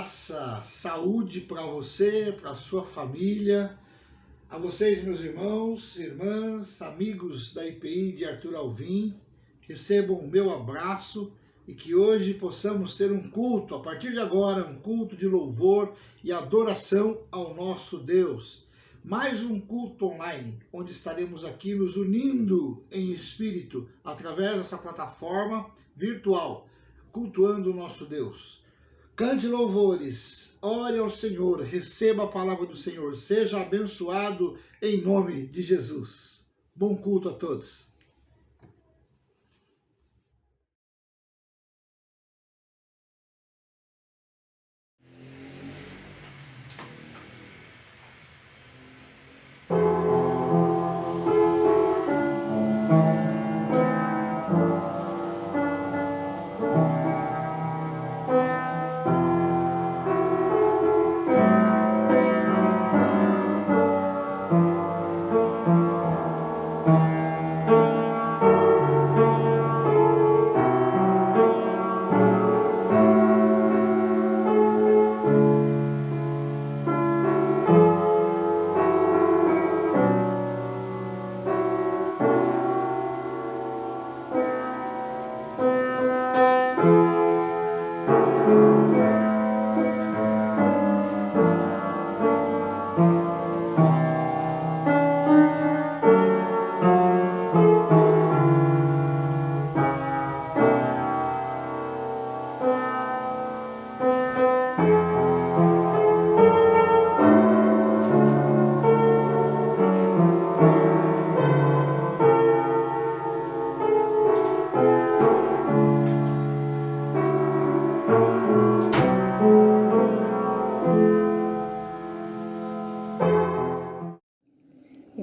graça, saúde para você, para sua família, a vocês, meus irmãos, irmãs, amigos da IPI de Arthur Alvim. Recebam o meu abraço e que hoje possamos ter um culto, a partir de agora, um culto de louvor e adoração ao nosso Deus. Mais um culto online, onde estaremos aqui nos unindo em espírito, através dessa plataforma virtual, cultuando o nosso Deus. Cante louvores, ore ao Senhor, receba a palavra do Senhor, seja abençoado em nome de Jesus. Bom culto a todos.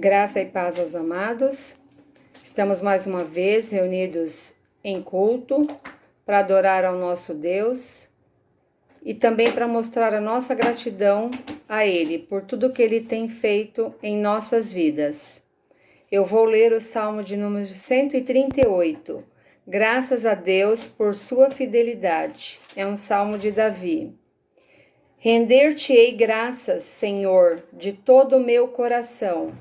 Graça e paz aos amados. Estamos mais uma vez reunidos em culto para adorar ao nosso Deus e também para mostrar a nossa gratidão a Ele por tudo que Ele tem feito em nossas vidas. Eu vou ler o Salmo de número 138. Graças a Deus por sua fidelidade. É um salmo de Davi. Render-te-ei graças, Senhor, de todo o meu coração.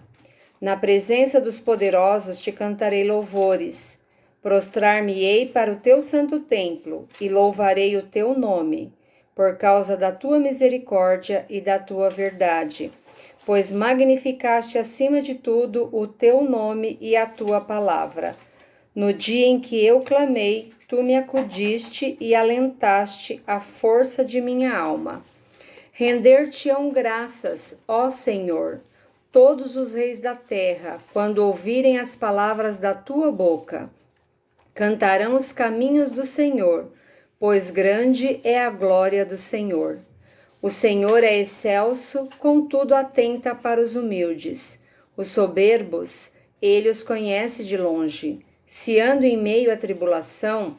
Na presença dos poderosos te cantarei louvores. Prostrar-me-ei para o teu santo templo e louvarei o teu nome, por causa da tua misericórdia e da tua verdade. Pois magnificaste acima de tudo o teu nome e a tua palavra. No dia em que eu clamei, tu me acudiste e alentaste a força de minha alma. Render-te-ão graças, ó Senhor, todos os reis da terra, quando ouvirem as palavras da tua boca. Cantarão os caminhos do Senhor, pois grande é a glória do Senhor. O Senhor é excelso, contudo atenta para os humildes. Os soberbos, ele os conhece de longe. Se ando em meio à tribulação,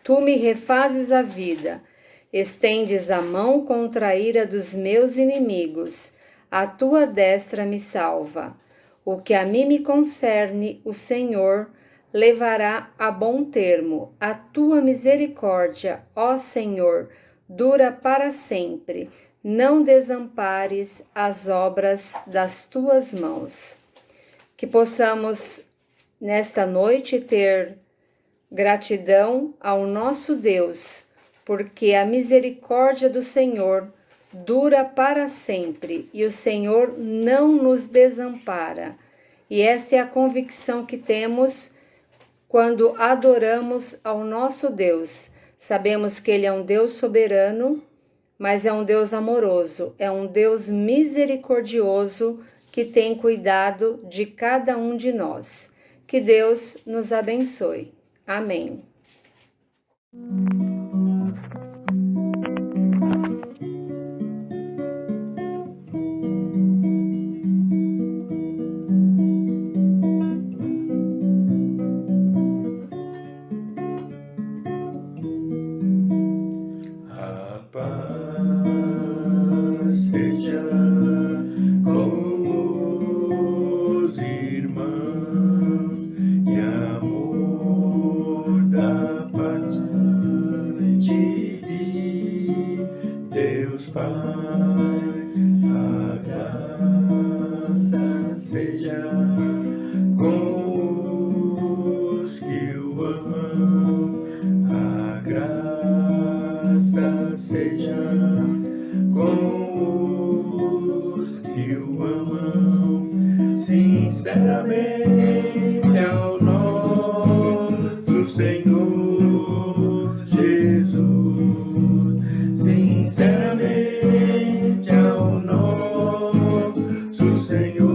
tu me refazes a vida. Estendes a mão contra a ira dos meus inimigos. A tua destra me salva. O que a mim me concerne, o Senhor levará a bom termo. A tua misericórdia, ó Senhor, dura para sempre. Não desampares as obras das tuas mãos. Que possamos, nesta noite, ter gratidão ao nosso Deus, porque a misericórdia do Senhor dura para sempre e o Senhor não nos desampara. E essa é a convicção que temos quando adoramos ao nosso Deus. Sabemos que Ele é um Deus soberano, mas é um Deus amoroso, é um Deus misericordioso que tem cuidado de cada um de nós. Que Deus nos abençoe. Amém. Seja com os irmãos e amor da paz. Pai, a graça seja com os que o amam, a graça seja com os que o amam, sinceramente ao nosso Senhor Jesus, sinceramente ao nosso Senhor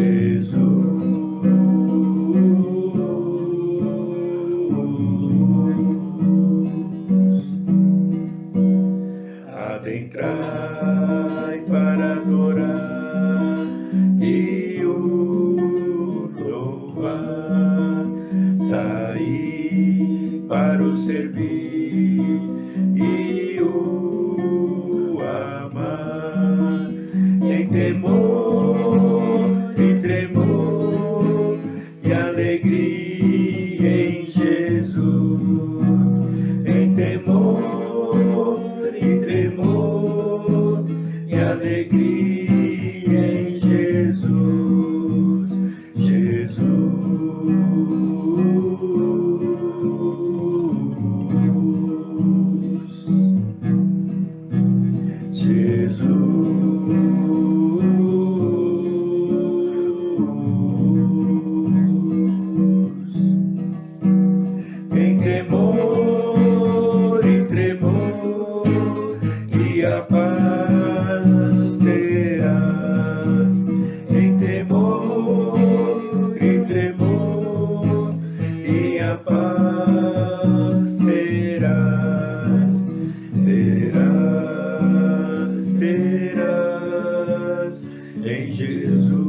Jesus, adentrai para adorar e o louvar, sair para o servir e o amar, em temor e tremor e alegria em Jesus, em temor e tremor e alegria em Jesus, em temor e tremor e a paz terás, em temor e tremor e a paz terás, terás em Jesus.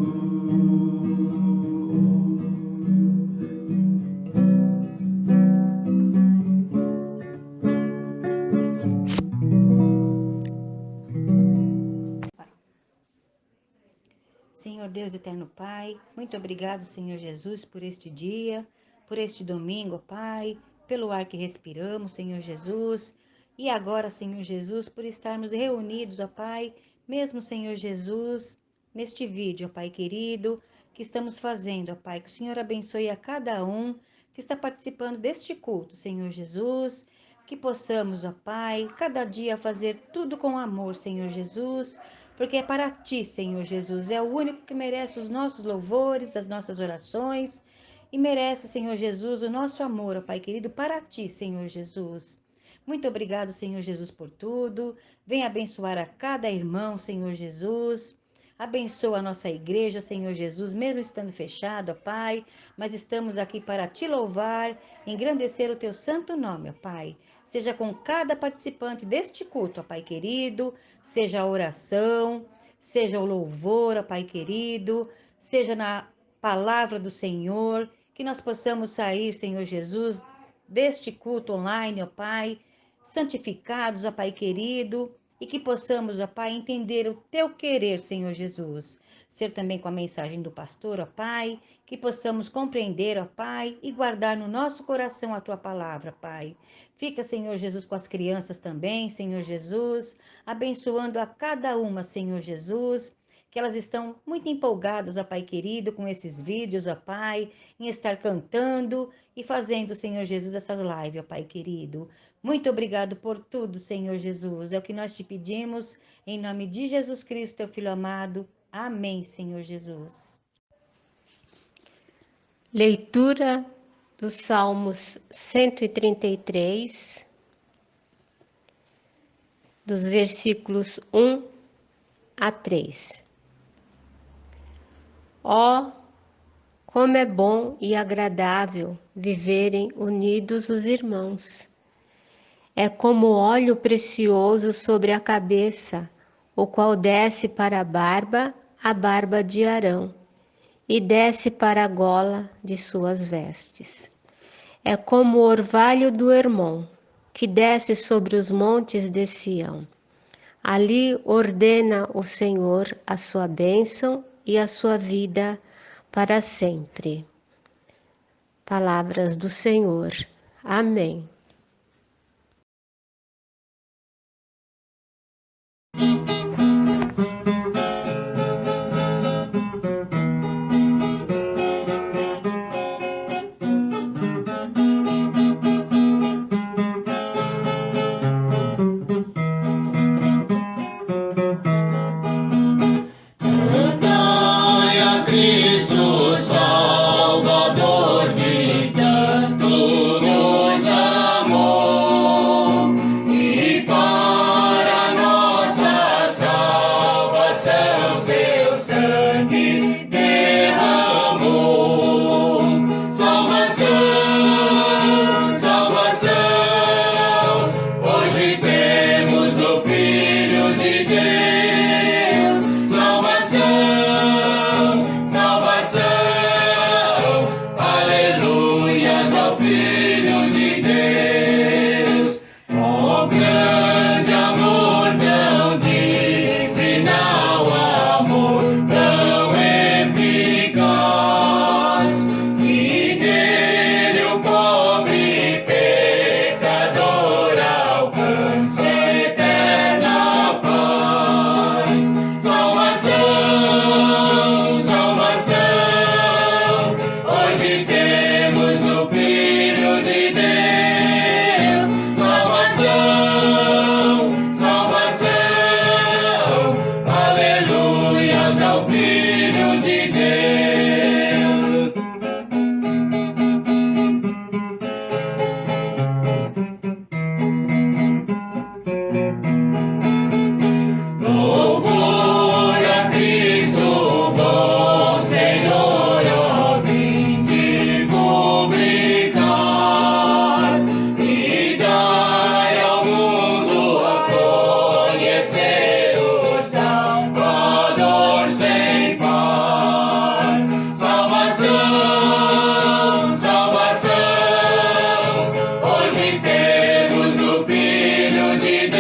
Senhor Deus eterno Pai, muito obrigado, Senhor Jesus, por este dia, por este domingo, ó Pai, pelo ar que respiramos, Senhor Jesus, e agora, Senhor Jesus, por estarmos reunidos, ó Pai, mesmo, Senhor Jesus, neste vídeo, ó Pai querido, que estamos fazendo, ó Pai, que o Senhor abençoe a cada um que está participando deste culto, Senhor Jesus, que possamos, ó Pai, cada dia fazer tudo com amor, Senhor Jesus, porque é para Ti, Senhor Jesus, é o único que merece os nossos louvores, as nossas orações, e merece, Senhor Jesus, o nosso amor, ó Pai querido, para Ti, Senhor Jesus. Muito obrigado, Senhor Jesus, por tudo. Venha abençoar a cada irmão, Senhor Jesus. Abençoa a nossa igreja, Senhor Jesus, mesmo estando fechado, ó Pai, mas estamos aqui para Te louvar, engrandecer o Teu santo nome, ó Pai. Seja com cada participante deste culto, ó Pai querido, seja a oração, seja o louvor, ó Pai querido, seja na palavra do Senhor, que nós possamos sair, Senhor Jesus, deste culto online, ó Pai, santificados, ó Pai querido, e que possamos, ó Pai, entender o Teu querer, Senhor Jesus. Ser também com a mensagem do pastor, ó Pai, que possamos compreender, ó Pai, e guardar no nosso coração a Tua palavra, Pai. Fica, Senhor Jesus, com as crianças também, Senhor Jesus, abençoando a cada uma, Senhor Jesus, que elas estão muito empolgadas, ó Pai querido, com esses vídeos, ó Pai, em estar cantando e fazendo, Senhor Jesus, essas lives, ó Pai querido. Muito obrigado por tudo, Senhor Jesus. É o que nós te pedimos, em nome de Jesus Cristo, Teu Filho amado. Amém, Senhor Jesus. Leitura dos Salmos 133, dos versículos 1 a 3. Ó, como é bom e agradável viverem unidos os irmãos. É como óleo precioso sobre a cabeça, o qual desce para a barba de Arão, e desce para a gola de suas vestes. É como o orvalho do Hermon, que desce sobre os montes de Sião. Ali ordena o Senhor a sua bênção e a sua vida para sempre. Palavras do Senhor. Amém. Cantai a Cristo Salvador que tanto nos amou e para nossa salvação seu sangue derramou. Salvação, salvação, hoje temos no Filho de Deus. Salvação, salvação, aleluias ao Filho de Deus. Ó grande amor, tão divinal amor, tão eficaz, que dele o pobre pecador alcança eterna paz. Salvação, salvação, hoje temos no Filho de Deus. Salvação, salvação, aleluias ao Filho de Deus. Louvor a Cristo, bom Senhor, ó vinde publicar e dai ao mundo a conhecer o Salvador sem par. Salvação, salvação, hoje temos no Filho de Deus.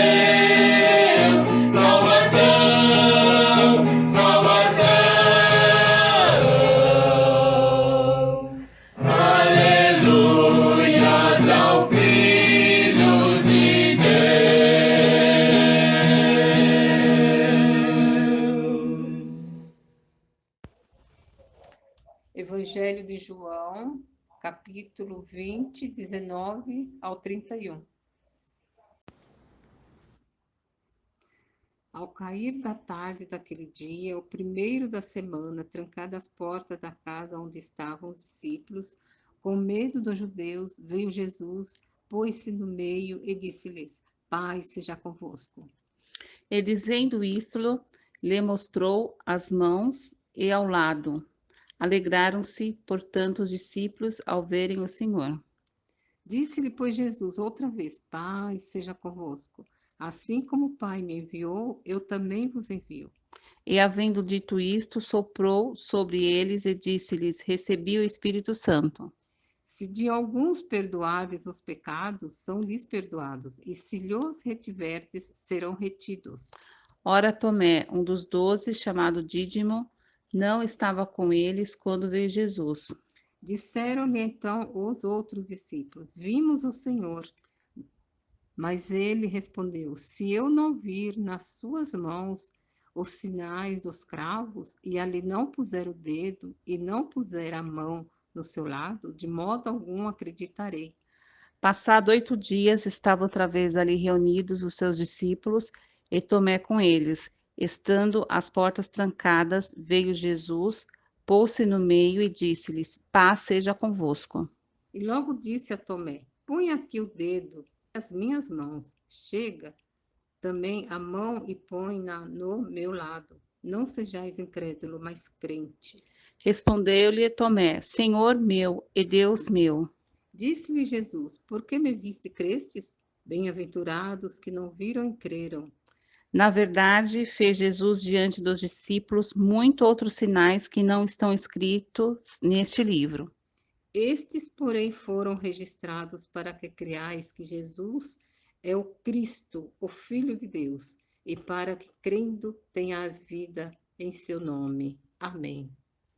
Salvação, salvação, aleluias ao Filho de Deus. Evangelho de João, capítulo 20, 19 ao 31. Ao cair da tarde daquele dia, o primeiro da semana, trancadas as portas da casa onde estavam os discípulos, com medo dos judeus, veio Jesus, pôs-se no meio e disse-lhes: Paz seja convosco. E dizendo isto, lhe mostrou as mãos e ao lado. Alegraram-se, portanto, os discípulos ao verem o Senhor. Disse-lhe, pois, Jesus outra vez: Paz seja convosco. Assim como o Pai me enviou, eu também vos envio. E, havendo dito isto, soprou sobre eles e disse-lhes: Recebi o Espírito Santo. Se de alguns perdoardes os pecados, são-lhes perdoados, e se lhos retiverdes, serão retidos. Ora, Tomé, um dos 12, chamado Dídimo, não estava com eles quando veio Jesus. Disseram-lhe então os outros discípulos: Vimos o Senhor. Mas ele respondeu: Se eu não vir nas suas mãos os sinais dos cravos, e ali não puser o dedo, e não puser a mão no seu lado, de modo algum acreditarei. Passado 8 dias, estavam outra vez ali reunidos os seus discípulos e Tomé com eles. Estando as portas trancadas, veio Jesus, pôs-se no meio e disse-lhes: Paz seja convosco. E logo disse a Tomé: Põe aqui o dedo, as minhas mãos. Chega também a mão e põe-na no meu lado. Não sejais incrédulo, mas crente. Respondeu-lhe Tomé: Senhor meu e Deus meu. Disse-lhe Jesus: Por que me viste e crestes? Bem-aventurados que não viram e creram. Na verdade, fez Jesus diante dos discípulos muitos outros sinais que não estão escritos neste livro. Estes, porém, foram registrados para que creais que Jesus é o Cristo, o Filho de Deus, e para que, crendo, tenhas vida em seu nome. Amém.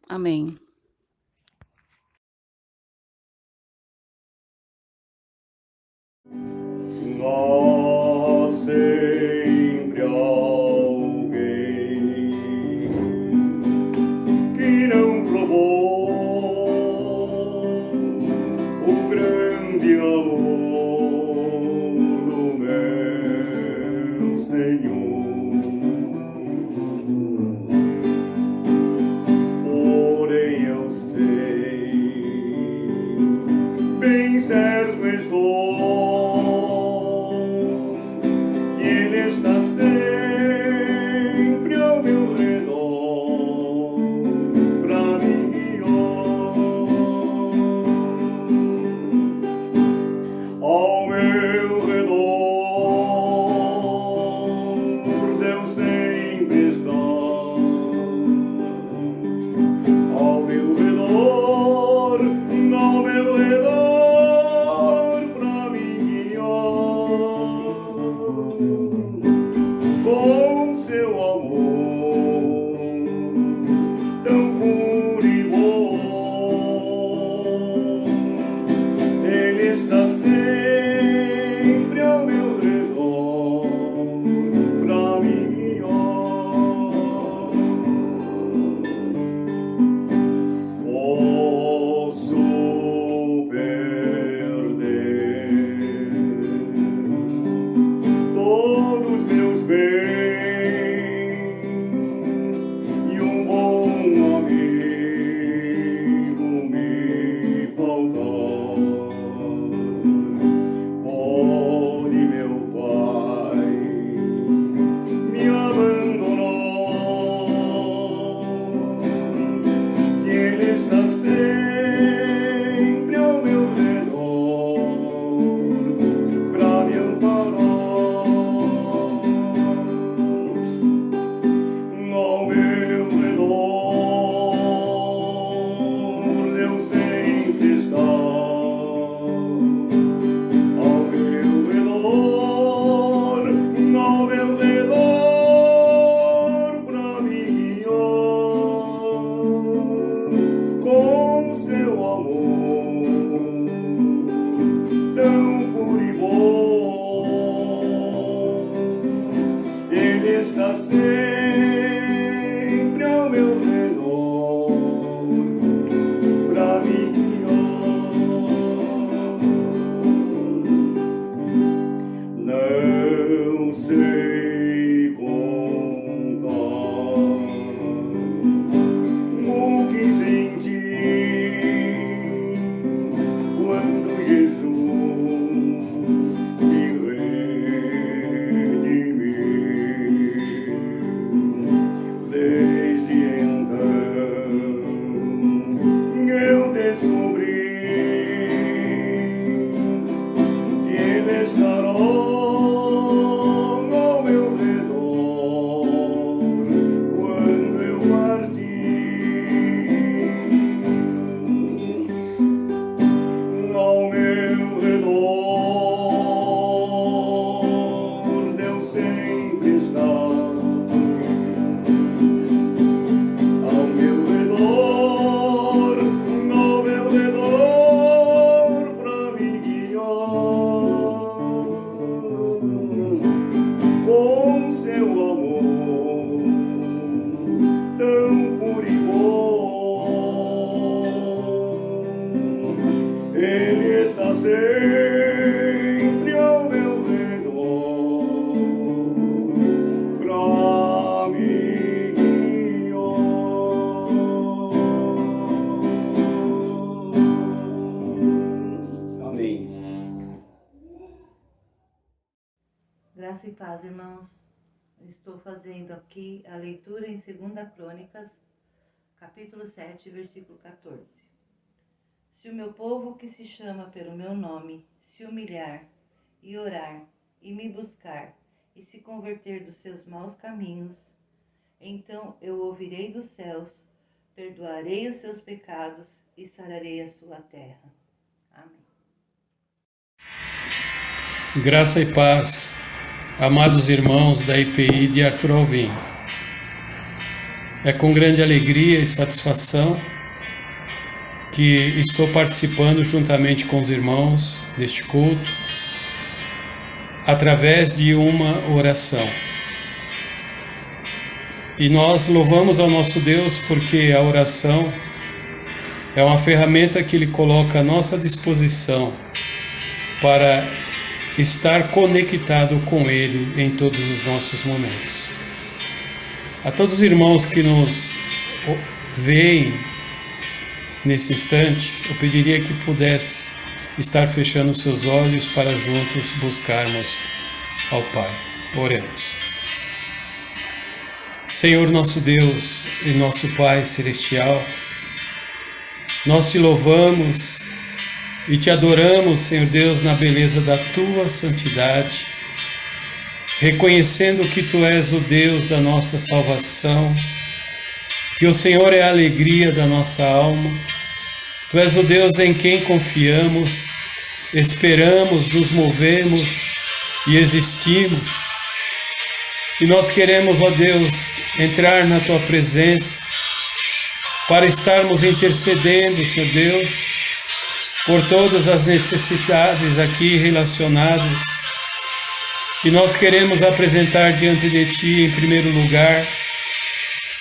Amém. Há sempre alguém que não provou o grande amor do meu Senhor. Porém eu sei, bem certo estou, que Ele está sempre ao meu redor, pra me guiar. Ao meu redor, Deus sempre está. Ao meu redor, pra me guiar. Com seu amor tão puro e bom, Ele está sempre ao meu redor pra me guiar. Posso perder todos meus bens e um bom amigo me faltar. Pode meu Pai me abandonar, que Ele está sempre ao meu redor pra me amparar. Ao meu redor, Deus sempre está. Ao meu redor, pra me guiar. Com seu amor tão puro e bom, Ele está sempre ao meu redor pra me guiar. Não sei contar o que senti quando Jesus me redimiu. Desde então eu descobri que Ele estará ao meu redor quando eu partir. Ao meu redor, Deus sempre está. Ao meu redor, pra me guiar. Com seu amor tão puro e bom, Ele está sempre ao meu redor pra me guiar. Amém. Graça e paz, irmãos. Eu estou fazendo aqui a leitura em 2 Crônicas, capítulo 7, versículo 14. Se o meu povo que se chama pelo meu nome se humilhar e orar e me buscar e se converter dos seus maus caminhos, então eu ouvirei dos céus, perdoarei os seus pecados e sararei a sua terra. Amém. Graça e paz. amados irmãos da IPI de Arthur Alvim. É com grande alegria e satisfação que estou participando juntamente com os irmãos deste culto, através de uma oração. E nós louvamos ao nosso Deus porque a oração é uma ferramenta que Ele coloca à nossa disposição para estar conectado com Ele em todos os nossos momentos. A todos os irmãos que nos veem nesse instante, eu pediria que pudesse estar fechando seus olhos para juntos buscarmos ao Pai. Oremos. Senhor nosso Deus e nosso Pai Celestial, nós te louvamos e te adoramos, Senhor Deus, na beleza da Tua santidade, reconhecendo que Tu és o Deus da nossa salvação, que o Senhor é a alegria da nossa alma, Tu és o Deus em quem confiamos, esperamos, nos movemos e existimos. E nós queremos, ó Deus, entrar na Tua presença para estarmos intercedendo, Senhor Deus, por todas as necessidades aqui relacionadas. E nós queremos apresentar diante de Ti, em primeiro lugar,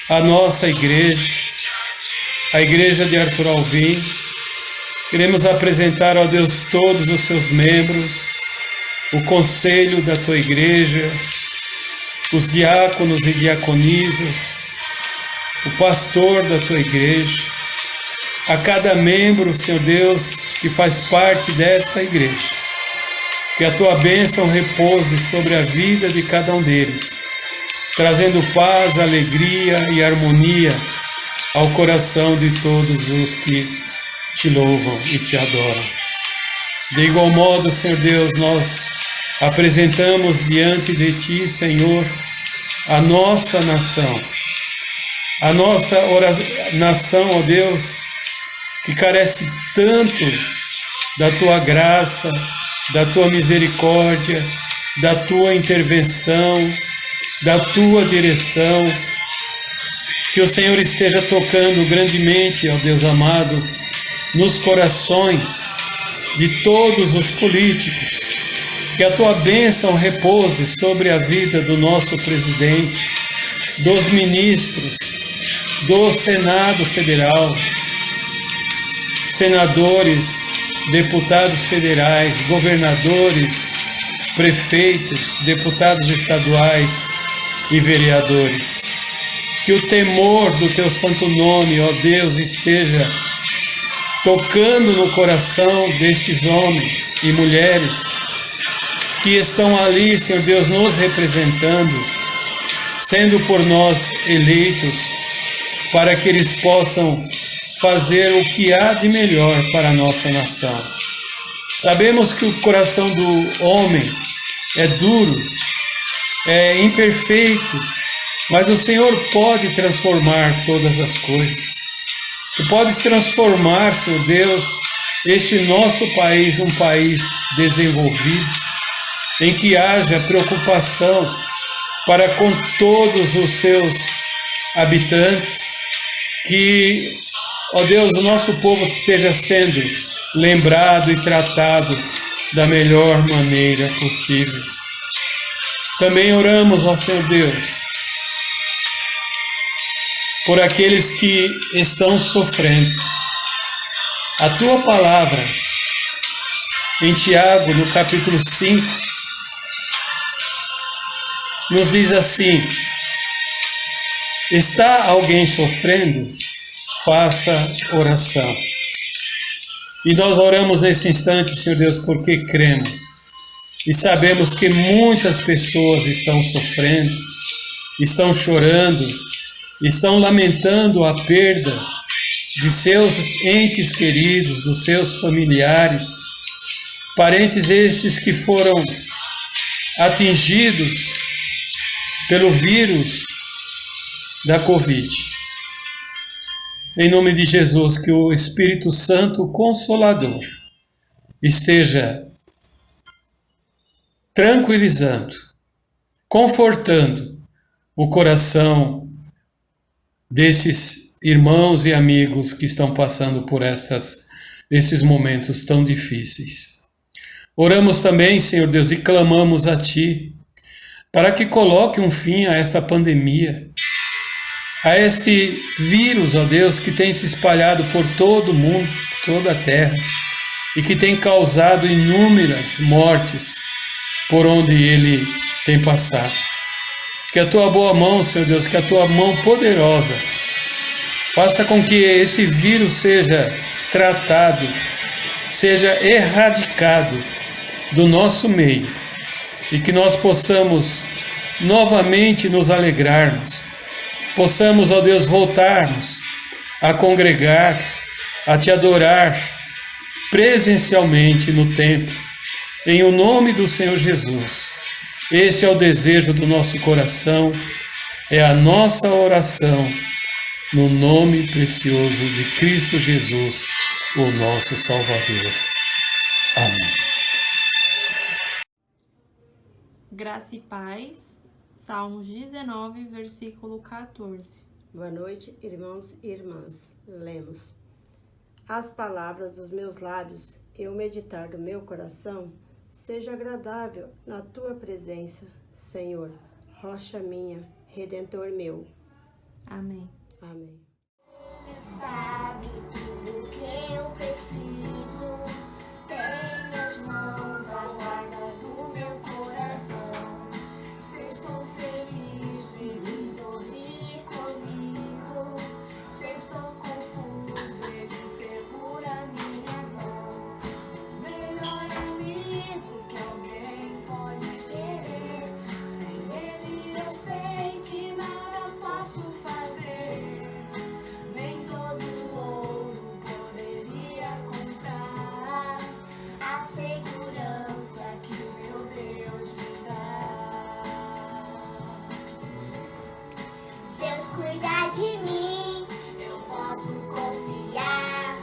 a nossa igreja, a igreja de Arthur Alvim. Queremos apresentar, ó Deus, todos os seus membros, o conselho da Tua igreja, os diáconos e diaconisas, o pastor da Tua igreja, a cada membro, Senhor Deus, que faz parte desta igreja. Que a Tua bênção repouse sobre a vida de cada um deles, trazendo paz, alegria e harmonia ao coração de todos os que Te louvam e Te adoram. De igual modo, Senhor Deus, nós apresentamos diante de Ti, Senhor, a nossa nação. A nossa nação, ó Deus, que carece tanto da Tua graça, da Tua misericórdia, da Tua intervenção, da Tua direção. Que o Senhor esteja tocando grandemente, ó Deus amado, nos corações de todos os políticos. Que a Tua bênção repouse sobre a vida do nosso presidente, dos ministros, do Senado Federal, senadores, deputados federais, governadores, prefeitos, deputados estaduais e vereadores. Que o temor do Teu santo nome, ó Deus, esteja tocando no coração destes homens e mulheres que estão ali, Senhor Deus, nos representando, sendo por nós eleitos, para que eles possam fazer o que há de melhor para a nossa nação. Sabemos que o coração do homem é duro, é imperfeito, mas o Senhor pode transformar todas as coisas. Tu podes transformar, Senhor Deus, este nosso país num país desenvolvido, em que haja preocupação para com todos os seus habitantes, que, ó Deus, o nosso povo esteja sendo lembrado e tratado da melhor maneira possível. Também oramos, ó Senhor Deus, por aqueles que estão sofrendo. A Tua palavra, em Tiago, no capítulo 5, nos diz assim: está alguém sofrendo? Faça oração. E nós oramos nesse instante, Senhor Deus, porque cremos e sabemos que muitas pessoas estão sofrendo, estão chorando, estão lamentando a perda de seus entes queridos, dos seus familiares, parentes esses que foram atingidos pelo vírus da Covid. Em nome de Jesus, que o Espírito Santo Consolador esteja tranquilizando confortando o coração desses irmãos e amigos que estão passando por esses momentos tão difíceis. Oramos também, Senhor Deus, e clamamos a Ti para que coloque um fim a esta pandemia, a este vírus, ó Deus, que tem se espalhado por todo o mundo, toda a terra, e que tem causado inúmeras mortes por onde ele tem passado. Que a Tua boa mão, Senhor Deus, que a Tua mão poderosa faça com que esse vírus seja tratado, seja erradicado do nosso meio e que nós possamos novamente nos alegrarmos, possamos, ó Deus, voltarmos a congregar, a Te adorar presencialmente no templo, em o nome do Senhor Jesus. Esse é o desejo do nosso coração, é a nossa oração, no nome precioso de Cristo Jesus, o nosso Salvador. Amém. Graça e paz, Salmos 19, versículo 14. Boa noite, irmãos e irmãs. Lemos. As palavras dos meus lábios e o meditar do meu coração seja agradável na Tua presença, Senhor, rocha minha, Redentor meu. Amém. Amém. Ele sabe tudo que eu preciso, tem as mãos à guarda do meu coração. Se estou feliz, ele sorri comigo. Se estou confuso, ele segura minha mão. O melhor amigo que alguém pode ter. Sem ele eu sei que nada posso fazer. Nem todo ouro poderia comprar a segurança que meu Deus me dá. Deus cuida de mim, eu posso confiar.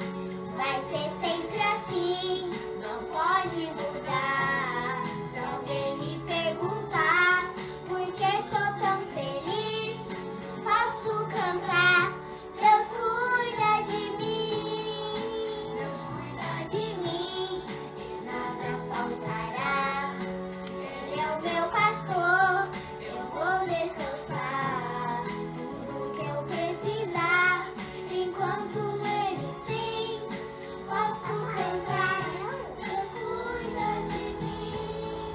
Vai ser sempre assim, não pode mudar. Se alguém me perguntar por que sou tão feliz, posso cantar. Deus cuida de mim, Deus cuida de mim e nada faltará. Ele é o meu pastor, eu vou descansar. Tudo que eu precisar, enquanto ele sim, posso cantar. Deus cuida de mim.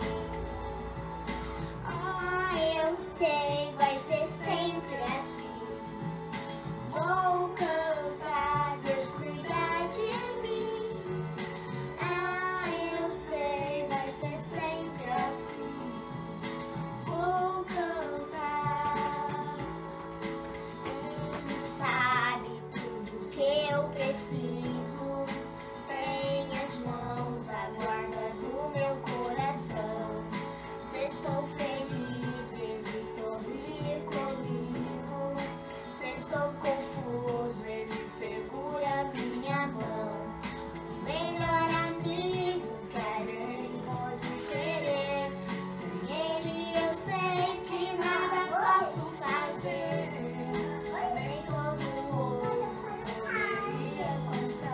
Ah, eu sei, vai ser sempre assim. Vou cantar, Deus cuida de mim. Ah, eu sei, vai ser sempre assim. Vou cantar. Ele sabe tudo que eu preciso. Tem as mãos à guarda do meu coração. Se estou feliz, ele sorri comigo. Se estou confuso, ele segura minha mão. O melhor amigo que alguém pode querer. Sem ele eu sei que nada posso fazer. Nem todo ouro poderia comprar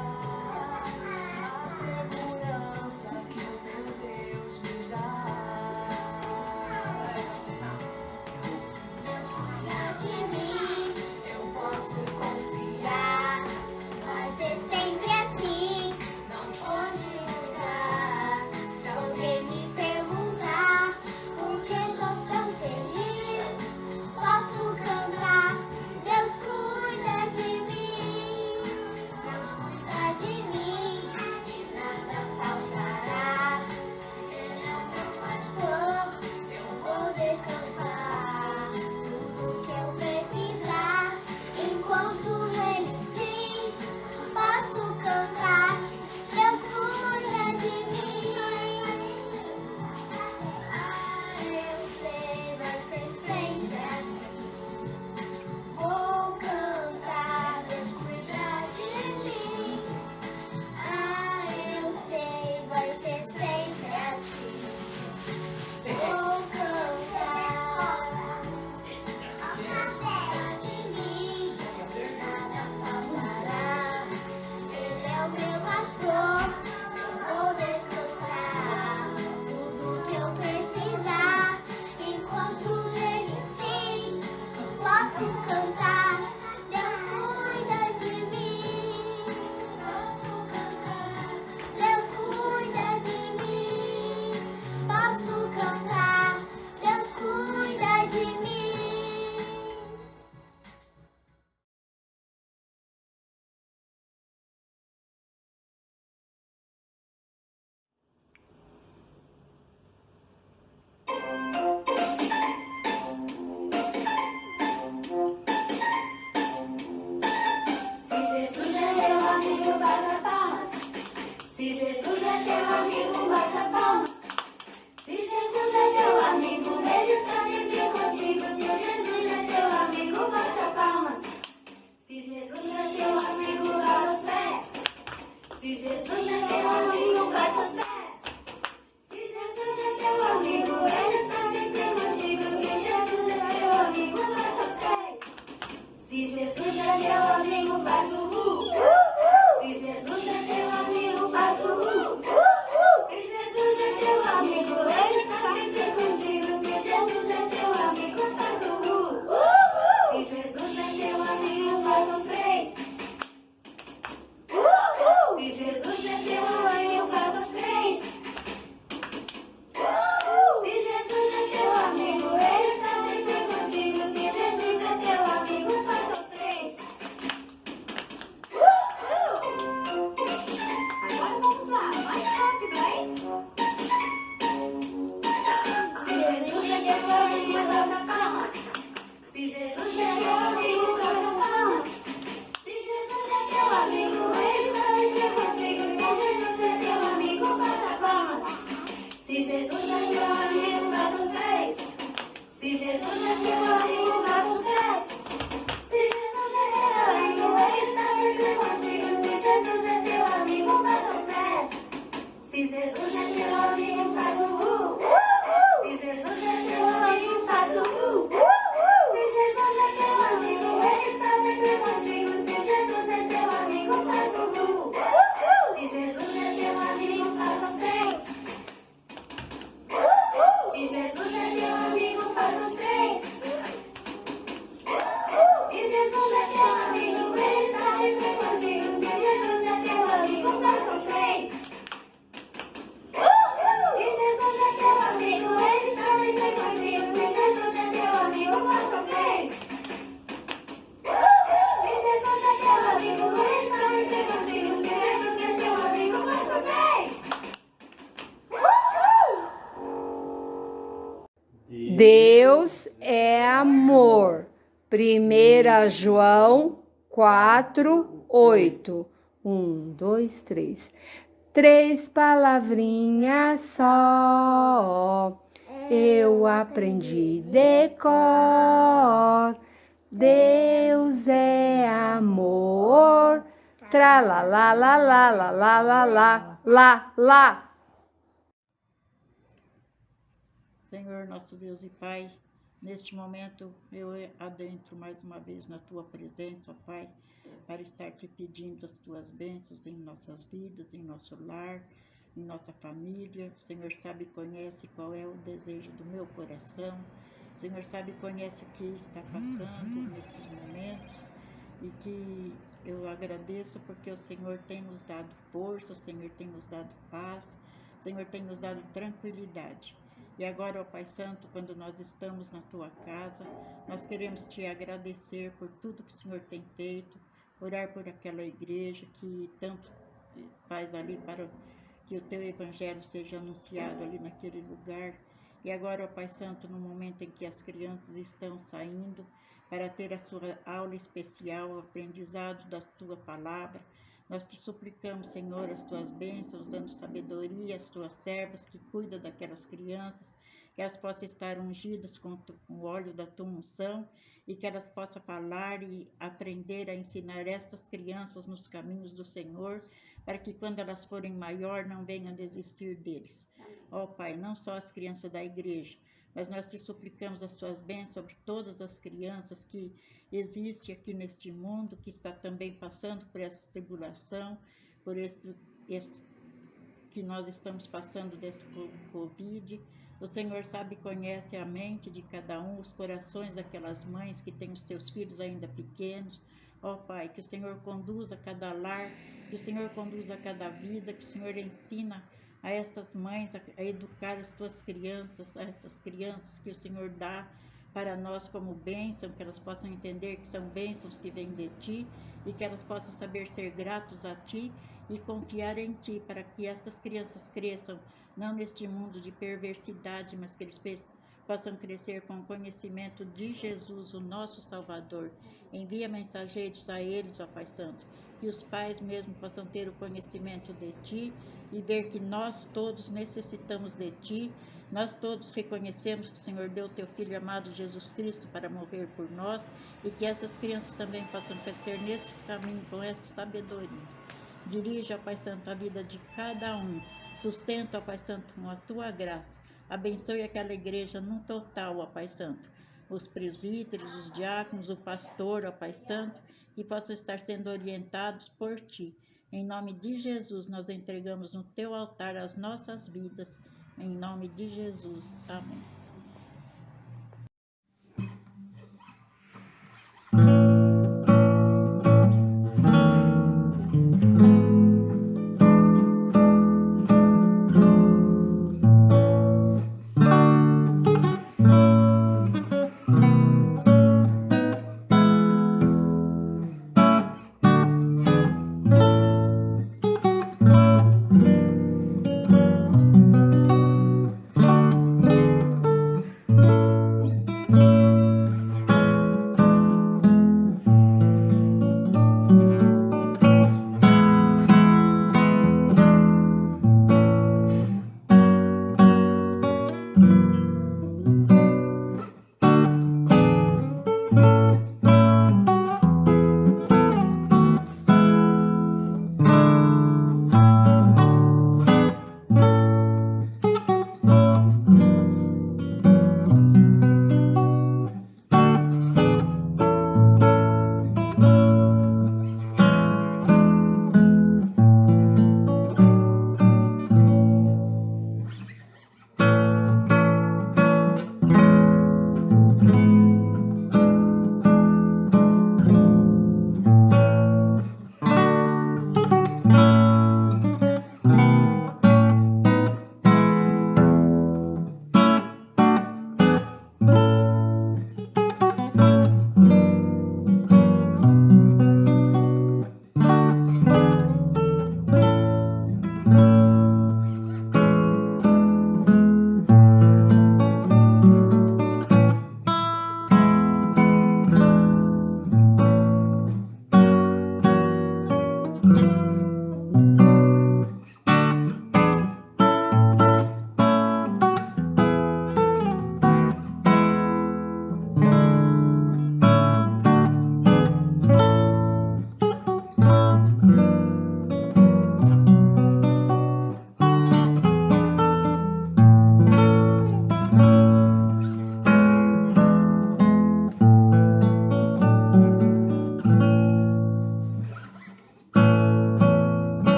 amigo, Ele está sempre contigo. Se Jesus é teu amigo, bata palmas. Se Jesus é teu amigo, bata os pés. Se Jesus é teu amigo, bata os pés. Se Jesus é teu amigo, Ele está sempre contigo. Se Jesus é teu amigo, bata os pés. Se Jesus é teu amigo, faz o Se Jesus é teu amigo, faz o Se Jesus é teu amigo, Ele está sempre contigo. Se Jesus é teu amigo, faz o Se Jesus é teu amigo, faz os três. Se Jesus é teu amigo, faz os três. Se Jesus é teu amigo, Ele está sempre contigo. Se Jesus é teu amigo, faz os três. Se Jesus é teu amigo, Ele está sempre contigo. Se Jesus é teu amigo, faz os três. Se Jesus é teu amigo, Ele está sempre contigo. Se Jesus é teu amigo, faz os três. Deus é amor. 1 João 4:8. 1, 2, 3. 3 palavrinhas só. Eu aprendi decor. Deus é amor. Tra la la la la la la la la la la. Senhor, nosso Deus e Pai, neste momento eu adentro mais uma vez na Tua presença, Pai, para estar te pedindo as Tuas bênçãos em nossas vidas, em nosso lar, em nossa família. O Senhor sabe e conhece qual é o desejo do meu coração. O Senhor sabe e conhece o que está passando nestes momentos e que eu agradeço porque o Senhor tem nos dado força, o Senhor tem nos dado paz, o Senhor tem nos dado tranquilidade. E agora, ó Pai Santo, quando nós estamos na Tua casa, nós queremos Te agradecer por tudo que o Senhor tem feito, orar por aquela igreja que tanto faz ali para que o Teu Evangelho seja anunciado ali naquele lugar. E agora, ó Pai Santo, no momento em que as crianças estão saindo para ter a sua aula especial, o aprendizado da Tua Palavra, nós te suplicamos, Senhor, as Tuas bênçãos, dando sabedoria às Tuas servas que cuidam daquelas crianças, que elas possam estar ungidas com o óleo da Tua unção e que elas possam falar e aprender a ensinar estas crianças nos caminhos do Senhor, para que quando elas forem maior não venham desistir deles. Ó Pai, não só as crianças da igreja, mas nós te suplicamos as Tuas bênçãos sobre todas as crianças que existem aqui neste mundo, que está também passando por essa tribulação, por este que nós estamos passando desse Covid. O Senhor sabe e conhece a mente de cada um, os corações daquelas mães que têm os Teus filhos ainda pequenos. Ó Pai, que o Senhor conduza cada lar, que o Senhor conduza cada vida, que o Senhor ensina a estas mães a educar as Tuas crianças, a essas crianças que o Senhor dá para nós como bênção, que elas possam entender que são bênçãos que vêm de Ti e que elas possam saber ser gratos a Ti e confiar em Ti, para que estas crianças cresçam, não neste mundo de perversidade, mas que eles possam crescer com o conhecimento de Jesus, o nosso Salvador. Envia mensageiros a eles, ó Pai Santo, que os pais mesmo possam ter o conhecimento de Ti e ver que nós todos necessitamos de Ti. Nós todos reconhecemos que o Senhor deu o Teu Filho amado Jesus Cristo para morrer por nós e que essas crianças também possam crescer nesses caminhos com esta sabedoria. Dirige, ó Pai Santo, a vida de cada um. Sustenta, ó Pai Santo, com a Tua graça. Abençoe aquela igreja num total, ó Pai Santo. Os presbíteros, os diáconos, o pastor, ó Pai Santo, que possam estar sendo orientados por Ti. Em nome de Jesus, nós entregamos no Teu altar as nossas vidas. Em nome de Jesus. Amém.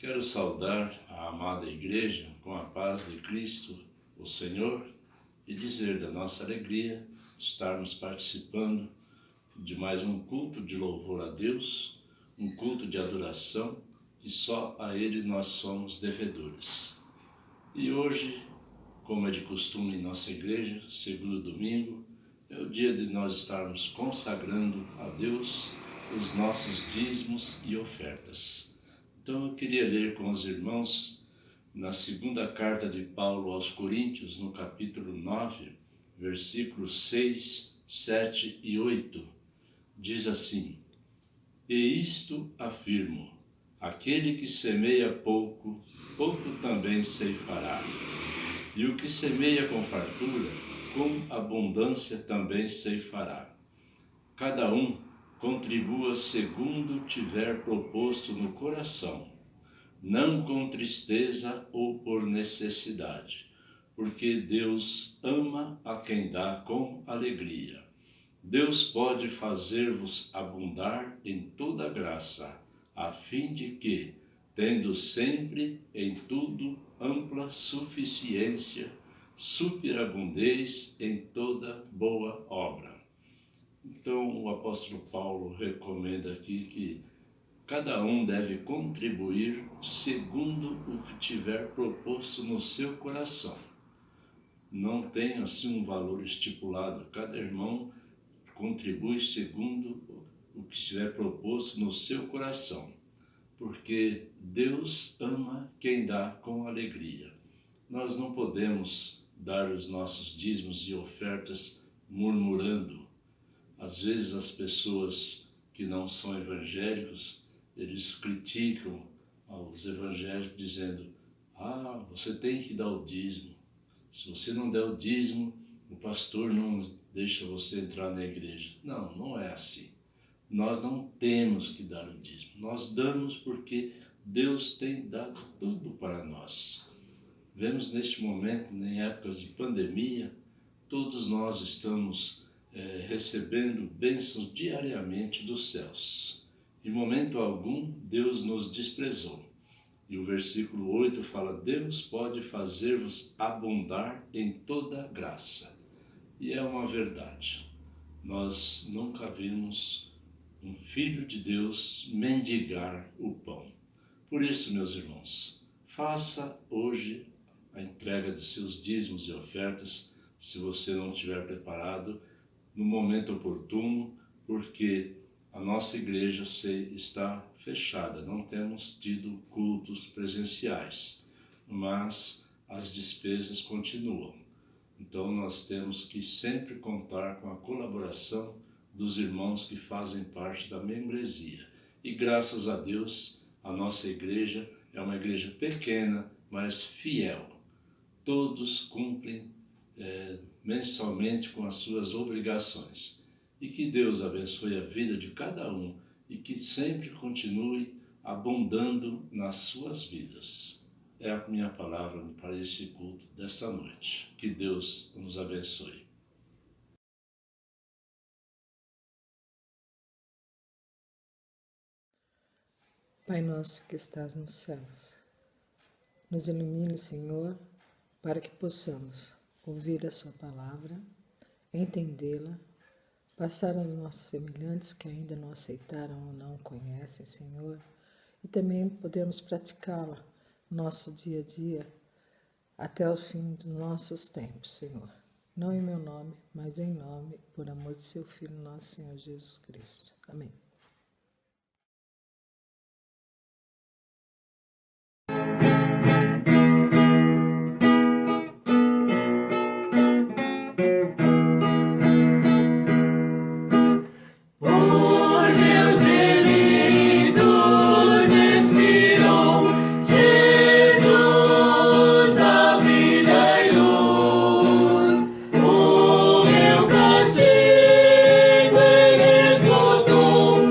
Quero saudar a amada Igreja com a paz de Cristo, o Senhor, e dizer da nossa alegria estarmos participando de mais um culto de louvor a Deus, um culto de adoração que só a Ele nós somos devedores. E hoje, como é de costume em nossa igreja, segundo domingo, é o dia de nós estarmos consagrando a Deus os nossos dízimos e ofertas. Então eu queria ler com os irmãos na segunda carta de Paulo aos Coríntios, no capítulo 9, versículos 6, 7 e 8. Diz assim: E isto afirmo, aquele que semeia pouco, pouco também ceifará. E o que semeia com fartura, com abundância também ceifará. Cada um contribua segundo tiver proposto no coração, não com tristeza ou por necessidade, porque Deus ama a quem dá com alegria. Deus pode fazer-vos abundar em toda graça, a fim de que, tendo sempre em tudo ampla suficiência, superabundeis em toda boa obra. Então o apóstolo Paulo recomenda aqui que cada um deve contribuir segundo o que tiver proposto no seu coração. Não tem assim um valor estipulado, cada irmão contribui segundo o que estiver proposto no seu coração, porque Deus ama quem dá com alegria. Nós não podemos dar os nossos dízimos e ofertas murmurando. Às vezes as pessoas que não são evangélicos, eles criticam os evangélicos dizendo: você tem que dar o dízimo. Se você não der o dízimo, o pastor não deixa você entrar na igreja. Não, não é assim. Nós não temos que dar o dízimo. Nós damos porque Deus tem dado tudo para nós. Vemos neste momento, em épocas de pandemia, todos nós estamos recebendo bênçãos diariamente dos céus. Em momento algum, Deus nos desprezou. E o versículo 8 fala: Deus pode fazer-vos abundar em toda graça. E é uma verdade. Nós nunca vimos um filho de Deus mendigar o pão. Por isso, meus irmãos, faça hoje a entrega de seus dízimos e ofertas, se você não estiver preparado, no momento oportuno, porque a nossa igreja está fechada, não temos tido cultos presenciais, mas as despesas continuam. Então nós temos que sempre contar com a colaboração dos irmãos que fazem parte da membresia. E graças a Deus, a nossa igreja é uma igreja pequena, mas fiel. Todos cumprem mensalmente com as suas obrigações. E que Deus abençoe a vida de cada um e que sempre continue abundando nas suas vidas. É a minha palavra para esse culto desta noite. Que Deus nos abençoe. Pai nosso que estás nos céus, nos ilumine, Senhor, para que possamos ouvir a sua palavra, entendê-la, passar aos nossos semelhantes que ainda não aceitaram ou não conhecem, Senhor, e também podemos praticá-la no nosso dia a dia até o fim dos nossos tempos, Senhor. Não em meu nome, mas em nome, por amor de seu Filho, nosso Senhor Jesus Cristo. Amém. O meu castigo ele esgotou.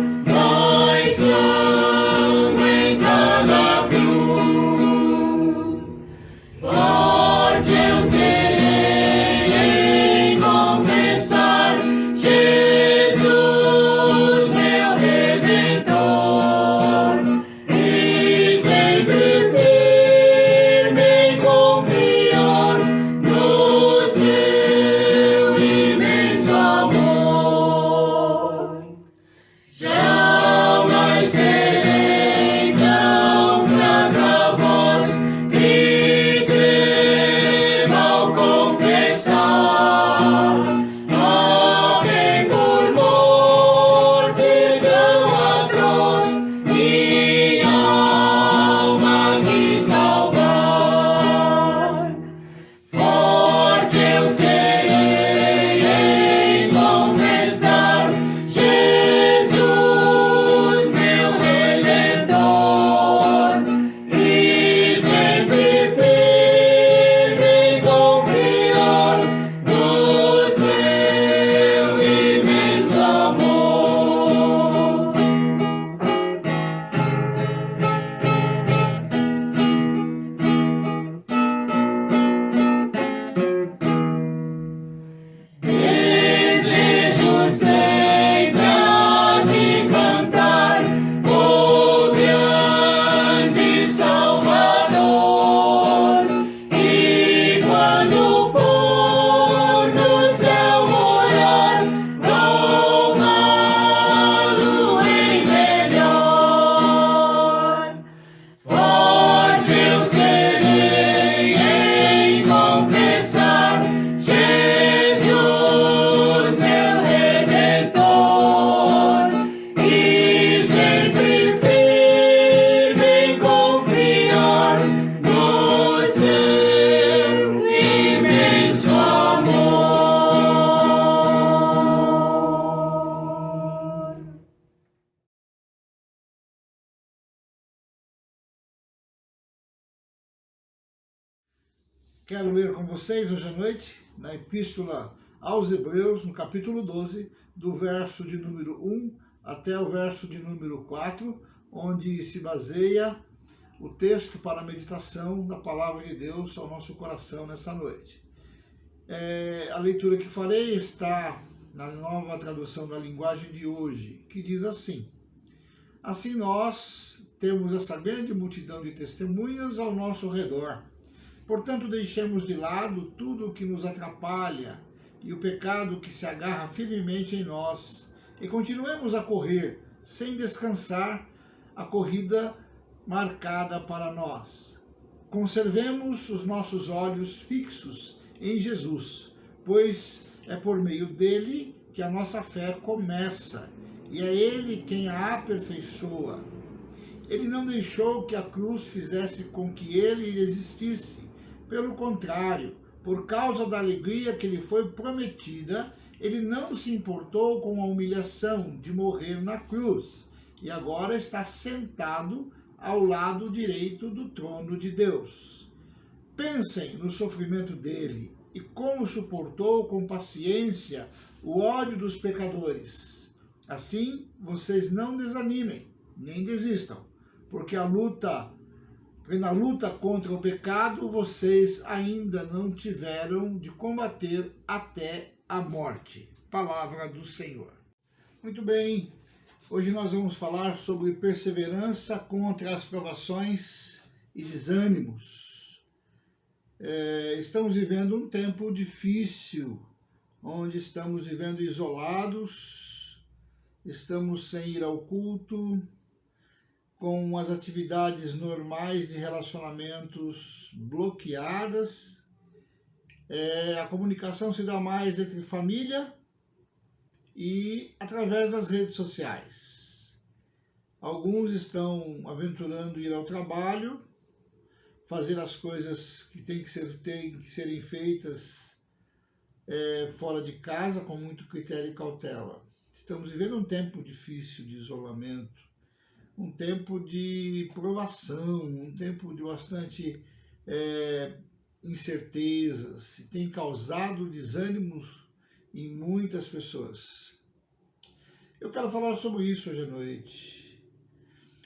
Quero ler com vocês hoje à noite, na Epístola aos Hebreus, no capítulo 12, do verso de número 1 até o verso de número 4, onde se baseia o texto para a meditação da Palavra de Deus ao nosso coração nessa noite. A leitura que farei está na nova tradução da linguagem de hoje, que diz assim: assim nós temos essa grande multidão de testemunhas ao nosso redor. Portanto, deixemos de lado tudo o que nos atrapalha e o pecado que se agarra firmemente em nós, e continuemos a correr, sem descansar, a corrida marcada para nós. Conservemos os nossos olhos fixos em Jesus, pois é por meio dele que a nossa fé começa, e é ele quem a aperfeiçoa. Ele não deixou que a cruz fizesse com que ele existisse. Pelo contrário, por causa da alegria que lhe foi prometida, ele não se importou com a humilhação de morrer na cruz, e agora está sentado ao lado direito do trono de Deus. Pensem no sofrimento dele e como suportou com paciência o ódio dos pecadores. Assim, vocês não desanimem, nem desistam, porque na luta contra o pecado, vocês ainda não tiveram de combater até a morte. Palavra do Senhor. Muito bem, hoje nós vamos falar sobre perseverança contra as provações e desânimos. Estamos vivendo um tempo difícil, onde estamos vivendo isolados, estamos sem ir ao culto, com as atividades normais de relacionamentos bloqueadas. A comunicação se dá mais entre família e através das redes sociais. Alguns estão aventurando ir ao trabalho, fazer as coisas que têm que serem feitas fora de casa, com muito critério e cautela. Estamos vivendo um tempo difícil de isolamento, um tempo de provação, um tempo de bastante incertezas, e tem causado desânimos em muitas pessoas. Eu quero falar sobre isso hoje à noite.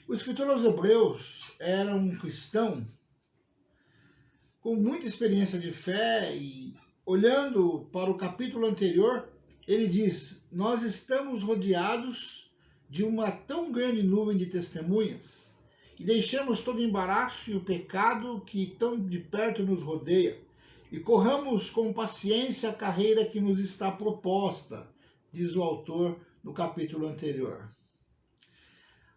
O escritor aos Hebreus era um cristão com muita experiência de fé, e olhando para o capítulo anterior, ele diz: nós estamos rodeados de uma tão grande nuvem de testemunhas, e deixemos todo o embaraço e o pecado que tão de perto nos rodeia, e corramos com paciência a carreira que nos está proposta, diz o autor no capítulo anterior.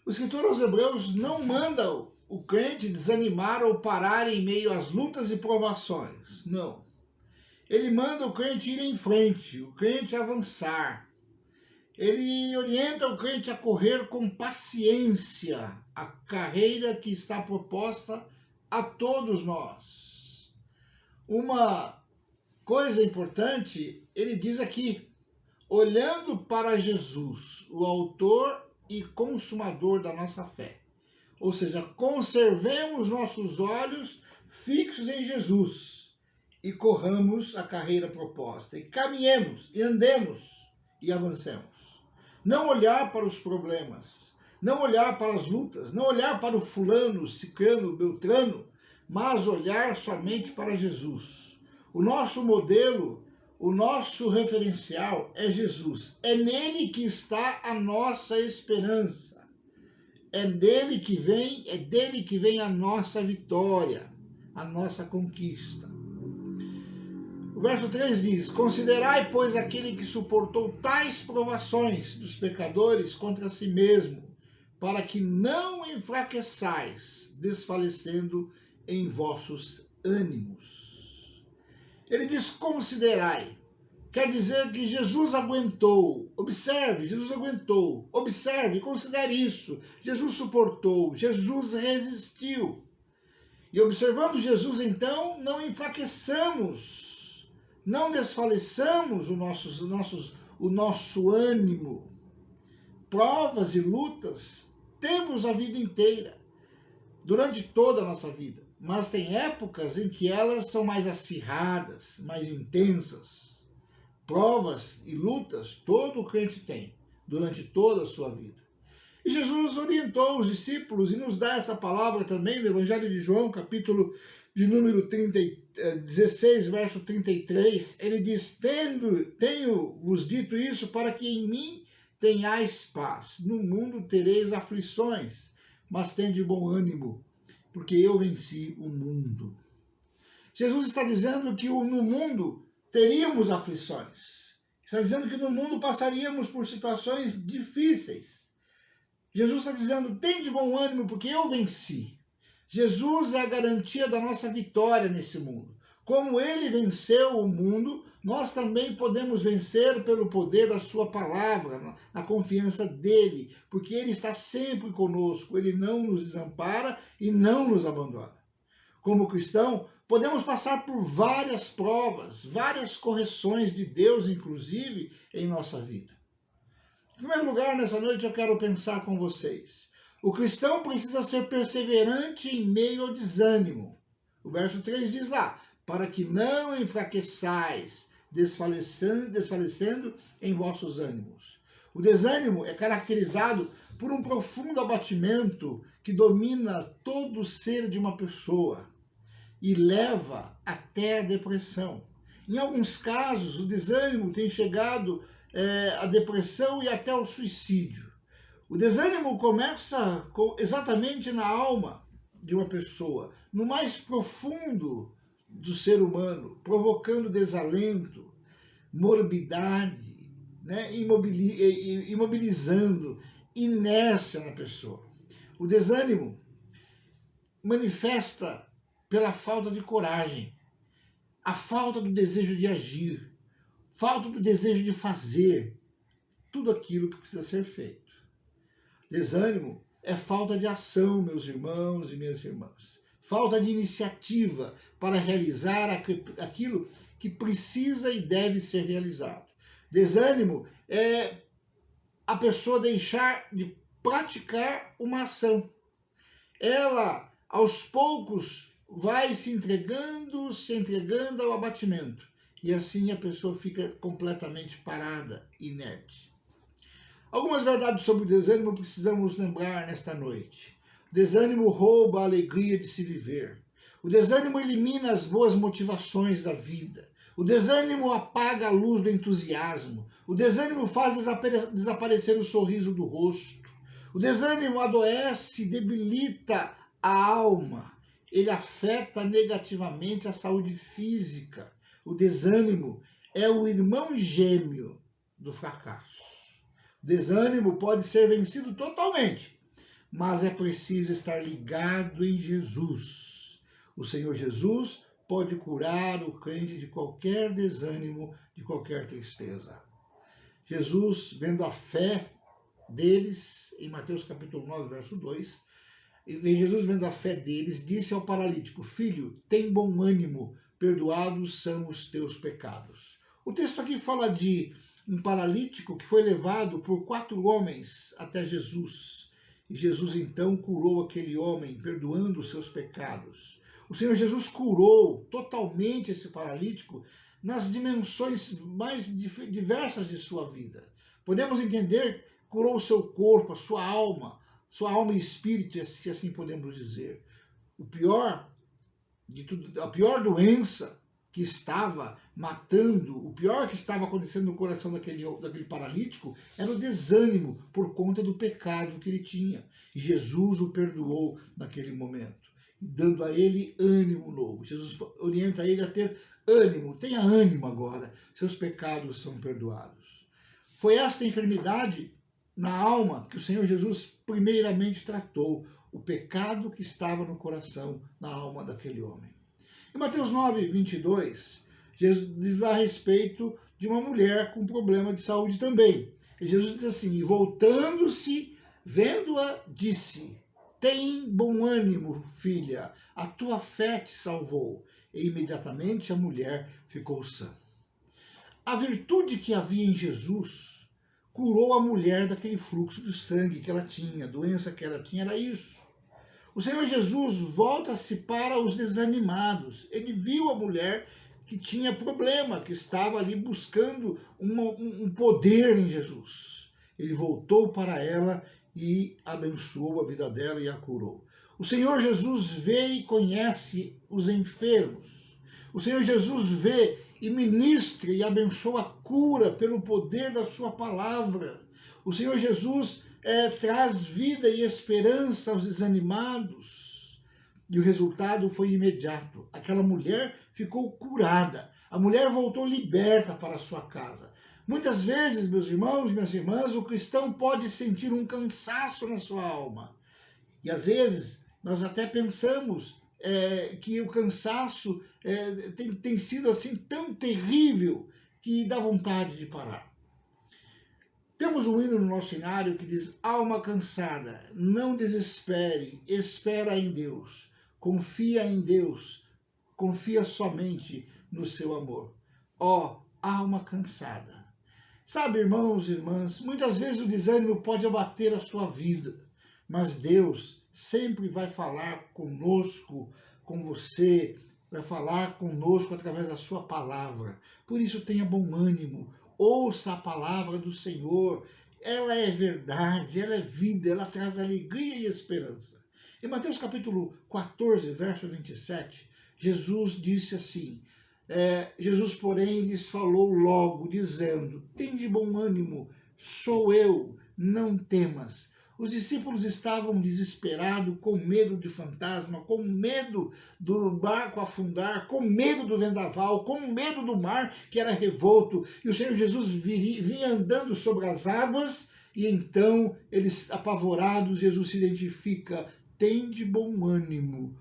O escritor aos Hebreus não manda o crente desanimar ou parar em meio às lutas e provações, não. Ele manda o crente ir em frente, o crente avançar. Ele orienta o crente a correr com paciência a carreira que está proposta a todos nós. Uma coisa importante, ele diz aqui: olhando para Jesus, o autor e consumador da nossa fé. Ou seja, conservemos nossos olhos fixos em Jesus e corramos a carreira proposta, e caminhemos, e andemos, e avancemos. Não olhar para os problemas, não olhar para as lutas, não olhar para o fulano, ciclano, beltrano, mas olhar somente para Jesus. O nosso modelo, o nosso referencial é Jesus. É nele que está a nossa esperança. É dele que vem a nossa vitória, a nossa conquista. O verso 3 diz: considerai, pois, aquele que suportou tais provações dos pecadores contra si mesmo, para que não enfraqueçais, desfalecendo em vossos ânimos. Ele diz: considerai. Quer dizer que Jesus aguentou. Observe, Jesus aguentou. Observe, considere isso. Jesus suportou, Jesus resistiu. E observando Jesus, então, não enfraqueçamos, não desfaleçamos o nosso ânimo. Provas e lutas temos a vida inteira. durante toda a nossa vida, mas tem épocas em que elas são mais acirradas, mais intensas. Provas e lutas todo crente tem durante toda a sua vida. E Jesus orientou os discípulos e nos dá essa palavra também no Evangelho de João, capítulo de número 16, verso 33. Ele diz: tenho-vos dito isso para que em mim tenhais paz. No mundo tereis aflições, mas tende bom ânimo, porque eu venci o mundo. Jesus está dizendo que no mundo teríamos aflições. Está dizendo que no mundo passaríamos por situações difíceis. Jesus está dizendo: tem de bom ânimo, porque eu venci. Jesus é a garantia da nossa vitória nesse mundo. Como ele venceu o mundo, nós também podemos vencer pelo poder da sua palavra, na confiança dele, porque ele está sempre conosco, ele não nos desampara e não nos abandona. Como cristão, podemos passar por várias provas, várias correções de Deus, inclusive, em nossa vida. Em primeiro lugar, nessa noite eu quero pensar com vocês. O cristão precisa ser perseverante em meio ao desânimo. O verso 3 diz lá: para que não enfraqueçais, desfalecendo em vossos ânimos. O desânimo é caracterizado por um profundo abatimento que domina todo o ser de uma pessoa e leva até a depressão. Em alguns casos, o desânimo tem chegado à depressão e até ao suicídio. O desânimo começa exatamente na alma de uma pessoa, no mais profundo do ser humano, provocando desalento, morbidade, né? Imobilizando, inércia na pessoa. O desânimo manifesta pela falta de coragem, a falta do desejo de agir, falta do desejo de fazer tudo aquilo que precisa ser feito. Desânimo é falta de ação, meus irmãos e minhas irmãs. Falta de iniciativa para realizar aquilo que precisa e deve ser realizado. Desânimo é a pessoa deixar de praticar uma ação. Ela, aos poucos, vai se entregando ao abatimento. E assim a pessoa fica completamente parada, inerte. Algumas verdades sobre o desânimo precisamos lembrar nesta noite. O desânimo rouba a alegria de se viver. O desânimo elimina as boas motivações da vida. O desânimo apaga a luz do entusiasmo. O desânimo faz desaparecer o sorriso do rosto. O desânimo adoece e debilita a alma. Ele afeta negativamente a saúde física. O desânimo é o irmão gêmeo do fracasso. O desânimo pode ser vencido totalmente, mas é preciso estar ligado em Jesus. O Senhor Jesus pode curar o crente de qualquer desânimo, de qualquer tristeza. Jesus, vendo a fé deles, em Mateus capítulo 9, verso 2, Jesus, vendo a fé deles, disse ao paralítico: filho, tem bom ânimo, perdoados são os teus pecados. O texto aqui fala de um paralítico que foi levado por 4 homens até Jesus. E Jesus então curou aquele homem, perdoando os seus pecados. O Senhor Jesus curou totalmente esse paralítico nas dimensões mais diversas de sua vida. Podemos entender, curou o seu corpo, a sua alma e espírito, se assim podemos dizer. O pior de tudo, a pior doença que estava matando, o pior que estava acontecendo no coração daquele paralítico era o desânimo por conta do pecado que ele tinha. E Jesus o perdoou naquele momento, dando a ele ânimo novo. Jesus orienta ele a ter ânimo. Tenha ânimo agora, seus pecados são perdoados. Foi esta enfermidade na alma que o Senhor Jesus primeiramente tratou, o pecado que estava no coração, na alma daquele homem. Em Mateus 9, 22, Jesus diz lá a respeito de uma mulher com problema de saúde também. E Jesus diz assim: e voltando-se, vendo-a, disse: tem bom ânimo, filha, a tua fé te salvou. E imediatamente a mulher ficou sã. A virtude que havia em Jesus curou a mulher daquele fluxo de sangue que ela tinha, a doença que ela tinha era isso. O Senhor Jesus volta-se para os desanimados. Ele viu a mulher que tinha problema, que estava ali buscando um poder em Jesus. Ele voltou para ela e abençoou a vida dela e a curou. O Senhor Jesus vê e conhece os enfermos. O Senhor Jesus vê e ministra e abençoa a cura pelo poder da sua palavra. O Senhor Jesus traz vida e esperança aos desanimados. E o resultado foi imediato. Aquela mulher ficou curada. A mulher voltou liberta para a sua casa. Muitas vezes, meus irmãos e minhas irmãs, o cristão pode sentir um cansaço na sua alma. E às vezes nós até pensamos que o cansaço tem sido assim tão terrível que dá vontade de parar. Temos um hino no nosso cenário que diz: alma cansada, não desespere, espera em Deus, confia em Deus, confia somente no seu amor. Ó, alma cansada. Sabe, irmãos e irmãs, muitas vezes o desânimo pode abater a sua vida, mas Deus sempre vai falar conosco, com você, vai falar conosco através da sua palavra. Por isso tenha bom ânimo, ouça a palavra do Senhor. Ela é verdade, ela é vida, ela traz alegria e esperança. Em Mateus capítulo 14, verso 27, Jesus disse assim: Jesus, porém, lhes falou logo, dizendo: tende bom ânimo, sou eu, não temas. Os discípulos estavam desesperados, com medo de fantasma, com medo do barco afundar, com medo do vendaval, com medo do mar que era revolto. E o Senhor Jesus vinha andando sobre as águas, e então eles, apavorados, Jesus se identifica: tende bom ânimo,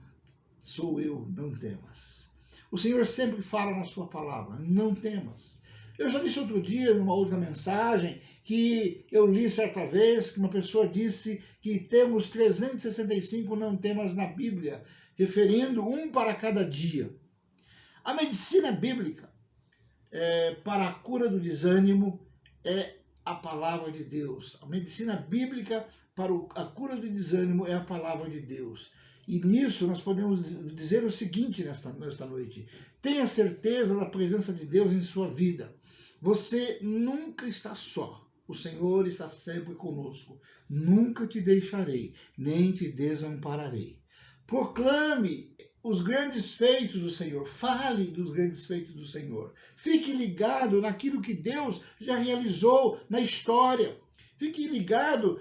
sou eu, não temas. O Senhor sempre fala na sua palavra: não temas. Eu já disse outro dia, numa outra mensagem, que eu li certa vez, que uma pessoa disse que temos 365 não temas na Bíblia, referindo um para cada dia. A medicina bíblica para a cura do desânimo é a palavra de Deus. A medicina bíblica para a cura do desânimo é a palavra de Deus. E nisso nós podemos dizer o seguinte nesta noite: tenha certeza da presença de Deus em sua vida. Você nunca está só. O Senhor está sempre conosco. Nunca te deixarei, nem te desampararei. Proclame os grandes feitos do Senhor. Fale dos grandes feitos do Senhor. Fique ligado naquilo que Deus já realizou na história. Fique ligado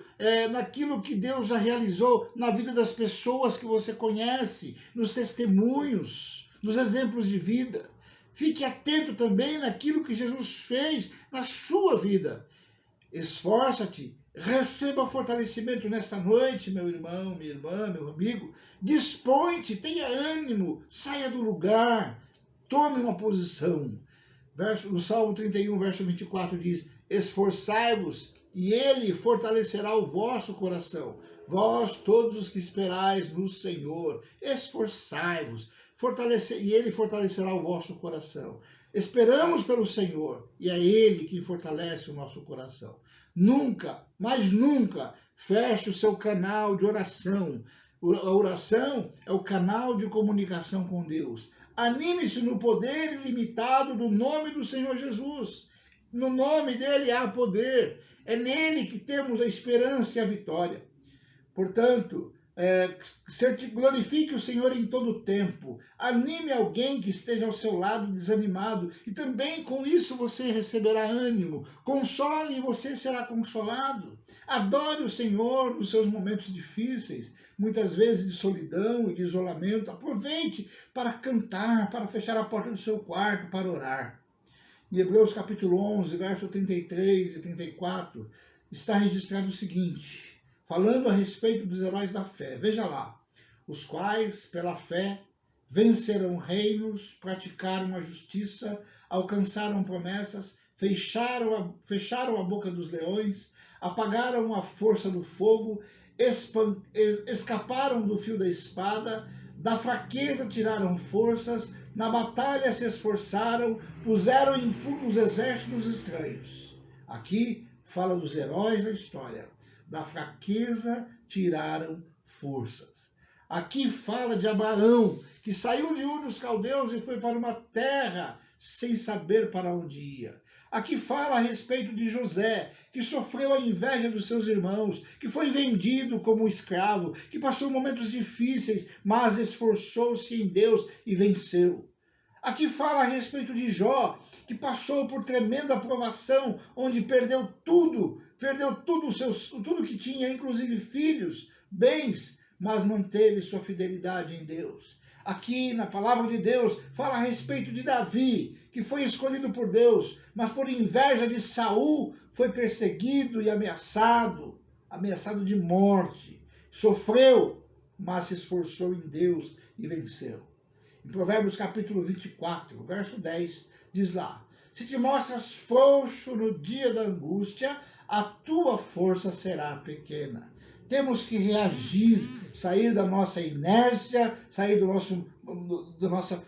naquilo que Deus já realizou na vida das pessoas que você conhece, nos testemunhos, nos exemplos de vida. Fique atento também naquilo que Jesus fez na sua vida. Esforça-te, receba fortalecimento nesta noite, meu irmão, minha irmã, meu amigo. Dispõe-te, tenha ânimo, saia do lugar, tome uma posição. No Salmo 31, verso 24 diz: esforçai-vos, e ele fortalecerá o vosso coração. Vós, todos os que esperais no Senhor, esforçai-vos, e ele fortalecerá o vosso coração. Esperamos pelo Senhor, e é ele quem fortalece o nosso coração. Nunca, mas nunca, feche o seu canal de oração. A oração é o canal de comunicação com Deus. Anime-se no poder ilimitado do nome do Senhor Jesus. No nome dele há poder. É nele que temos a esperança e a vitória. Portanto, glorifique o Senhor em todo o tempo. Anime alguém que esteja ao seu lado desanimado. E também com isso você receberá ânimo. Console e você será consolado. Adore o Senhor nos seus momentos difíceis, muitas vezes de solidão e de isolamento. Aproveite para cantar, para fechar a porta do seu quarto, para orar. Em Hebreus capítulo 11, verso 33 e 34, está registrado o seguinte, falando a respeito dos heróis da fé. Veja lá: os quais, pela fé, venceram reinos, praticaram a justiça, alcançaram promessas, fecharam a boca dos leões, apagaram a força do fogo, escaparam do fio da espada, da fraqueza tiraram forças, na batalha se esforçaram, puseram em fuga os exércitos estranhos. Aqui fala dos heróis da história. Da fraqueza tiraram forças. Aqui fala de Abraão, que saiu de Ur dos Caldeus e foi para uma terra sem saber para onde ia. Aqui fala a respeito de José, que sofreu a inveja dos seus irmãos, que foi vendido como escravo, que passou momentos difíceis, mas esforçou-se em Deus e venceu. Aqui fala a respeito de Jó, que passou por tremenda provação, onde perdeu tudo tudo que tinha, inclusive filhos, bens, mas manteve sua fidelidade em Deus. Aqui na palavra de Deus fala a respeito de Davi, que foi escolhido por Deus, mas por inveja de Saul foi perseguido e ameaçado de morte. Sofreu, mas se esforçou em Deus e venceu. Em Provérbios capítulo 24, verso 10, diz lá: se te mostras frouxo no dia da angústia, a tua força será pequena. Temos que reagir, sair da nossa inércia, sair da nossa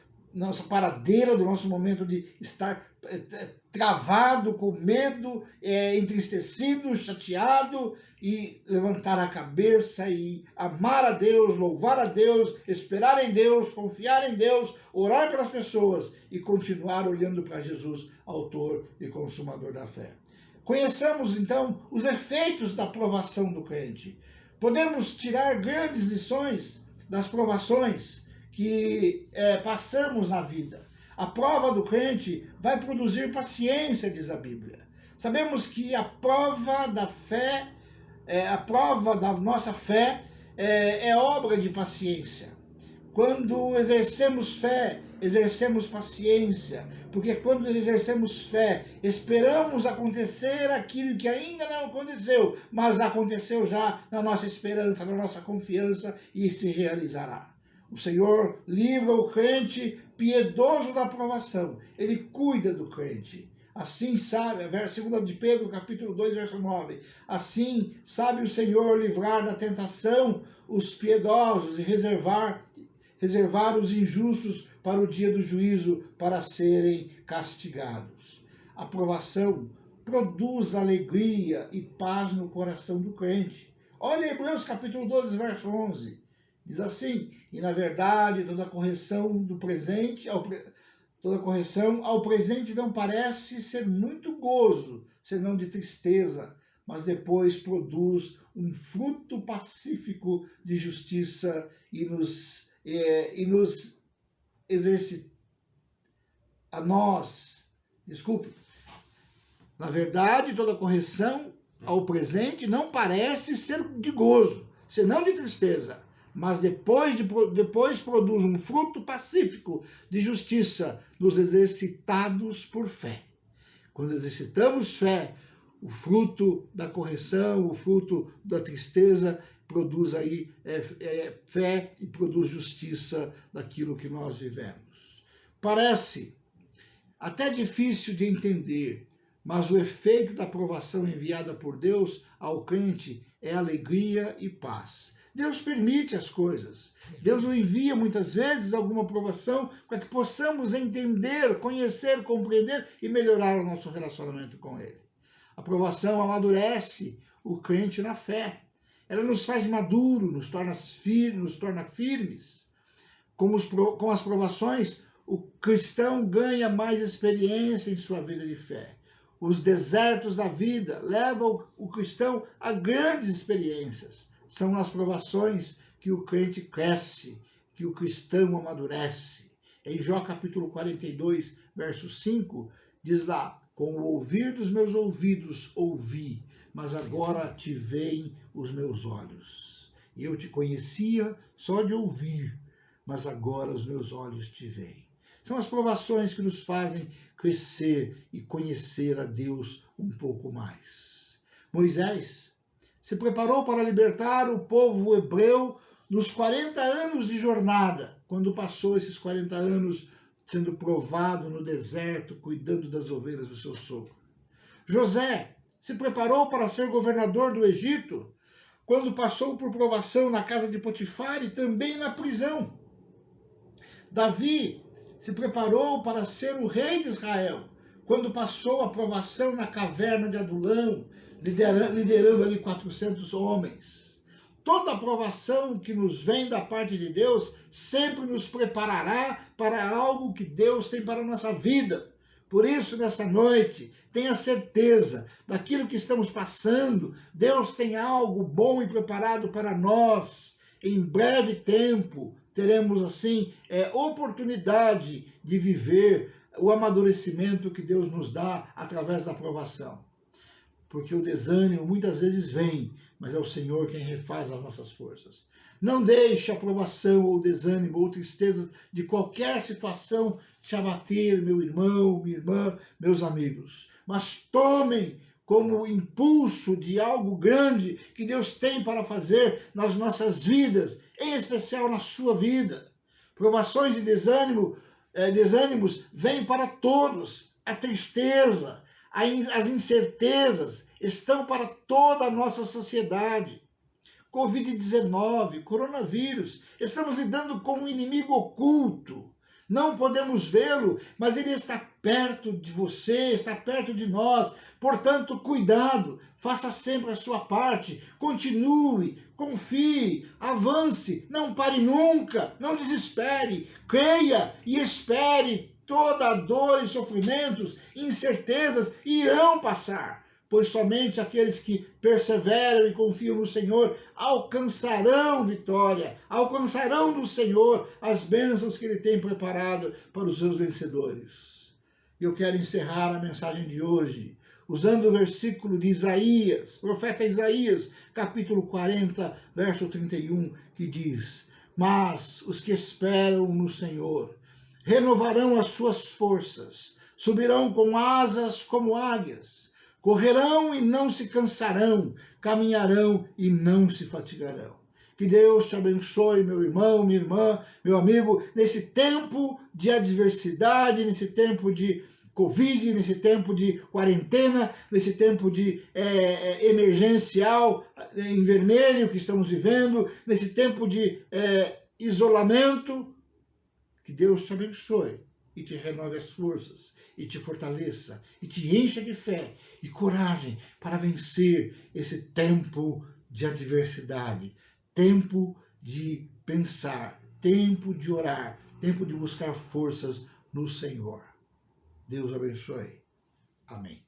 paradeira, do nosso momento de estar travado, com medo, entristecido, chateado, e levantar a cabeça e amar a Deus, louvar a Deus, esperar em Deus, confiar em Deus, orar pelas pessoas e continuar olhando para Jesus, autor e consumador da fé. Conheçamos, então, os efeitos da provação do crente. Podemos tirar grandes lições das provações que passamos na vida. A prova do crente vai produzir paciência, diz a Bíblia. Sabemos que a prova da fé, a prova da nossa fé é obra de paciência. Quando exercemos fé, exercemos paciência, porque quando exercemos fé, esperamos acontecer aquilo que ainda não aconteceu, mas aconteceu já na nossa esperança, na nossa confiança, e se realizará. O Senhor livra o crente piedoso da provação. Ele cuida do crente. Assim sabe, 2 de Pedro, capítulo 2, verso 9. Assim sabe o Senhor livrar da tentação os piedosos e reservar os injustos para o dia do juízo, para serem castigados. A provação produz alegria e paz no coração do crente. Olha Hebreus capítulo 12, verso 11. Diz assim: e na verdade toda correção ao presente não parece ser muito gozo, senão de tristeza, mas depois produz um fruto pacífico de justiça e nos exercita a nós. Na verdade, toda correção ao presente não parece ser de gozo, senão de tristeza, mas depois produz um fruto pacífico de justiça nos exercitados por fé. Quando exercitamos fé, o fruto da correção, o fruto da tristeza, produz aí fé e produz justiça daquilo que nós vivemos. Parece até difícil de entender, mas o efeito da provação enviada por Deus ao crente é alegria e paz. Deus permite as coisas. Deus nos envia muitas vezes alguma provação para que possamos entender, conhecer, compreender e melhorar o nosso relacionamento com Ele. A provação amadurece o crente na fé. Ela nos faz maduro, nos torna firmes. Com as provações, o cristão ganha mais experiência em sua vida de fé. Os desertos da vida levam o cristão a grandes experiências. São nas provações que o crente cresce, que o cristão amadurece. Em Jó capítulo 42, verso 5, diz lá: com o ouvir dos meus ouvidos ouvi, mas agora te veem os meus olhos. Eu te conhecia só de ouvir, mas agora os meus olhos te veem. São as provações que nos fazem crescer e conhecer a Deus um pouco mais. Moisés se preparou para libertar o povo hebreu nos 40 anos de jornada, quando passou esses 40 anos sendo provado no deserto, cuidando das ovelhas do seu sogro. José se preparou para ser governador do Egito, quando passou por provação na casa de Potifar e também na prisão. Davi se preparou para ser o rei de Israel, quando passou a provação na caverna de Adulão, liderando ali 400 homens. toda aprovação que nos vem da parte de Deus sempre nos preparará para algo que Deus tem para a nossa vida. Por isso, nessa noite, tenha certeza daquilo que estamos passando. Deus tem algo bom e preparado para nós. Em breve tempo, teremos, assim, oportunidade de viver o amadurecimento que Deus nos dá através da aprovação. Porque o desânimo muitas vezes vem, mas é o Senhor quem refaz as nossas forças. Não deixe a aprovação ou desânimo ou tristezas de qualquer situação te abater, meu irmão, minha irmã, meus amigos. Mas tomem como impulso de algo grande que Deus tem para fazer nas nossas vidas, em especial na sua vida. Provações e desânimos vêm para todos. A tristeza, as incertezas estão para toda a nossa sociedade. Covid-19, coronavírus, estamos lidando com um inimigo oculto. Não podemos vê-lo, mas ele está perto de você, está perto de nós. Portanto, cuidado, faça sempre a sua parte, continue, confie, avance, não pare nunca, não desespere, creia e espere. Toda a dor e sofrimentos, incertezas irão passar, pois somente aqueles que perseveram e confiam no Senhor alcançarão vitória, alcançarão do Senhor as bênçãos que Ele tem preparado para os seus vencedores. Eu quero encerrar a mensagem de hoje usando o versículo de Isaías, profeta Isaías, capítulo 40, verso 31, que diz: mas os que esperam no Senhor renovarão as suas forças, subirão com asas como águias, correrão e não se cansarão, caminharão e não se fatigarão. Que Deus te abençoe, meu irmão, minha irmã, meu amigo, nesse tempo de adversidade, nesse tempo de Covid, nesse tempo de quarentena, nesse tempo de emergencial em vermelho que estamos vivendo, nesse tempo de isolamento. Que Deus te abençoe e te renove as forças, e te fortaleça, e te encha de fé e coragem para vencer esse tempo de adversidade, tempo de pensar, tempo de orar, tempo de buscar forças no Senhor. Deus abençoe. Amém.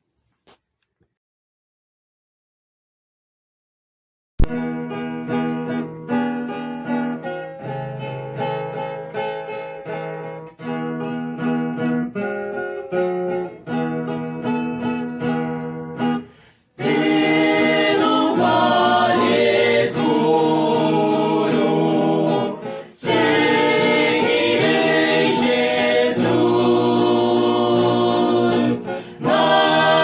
Mas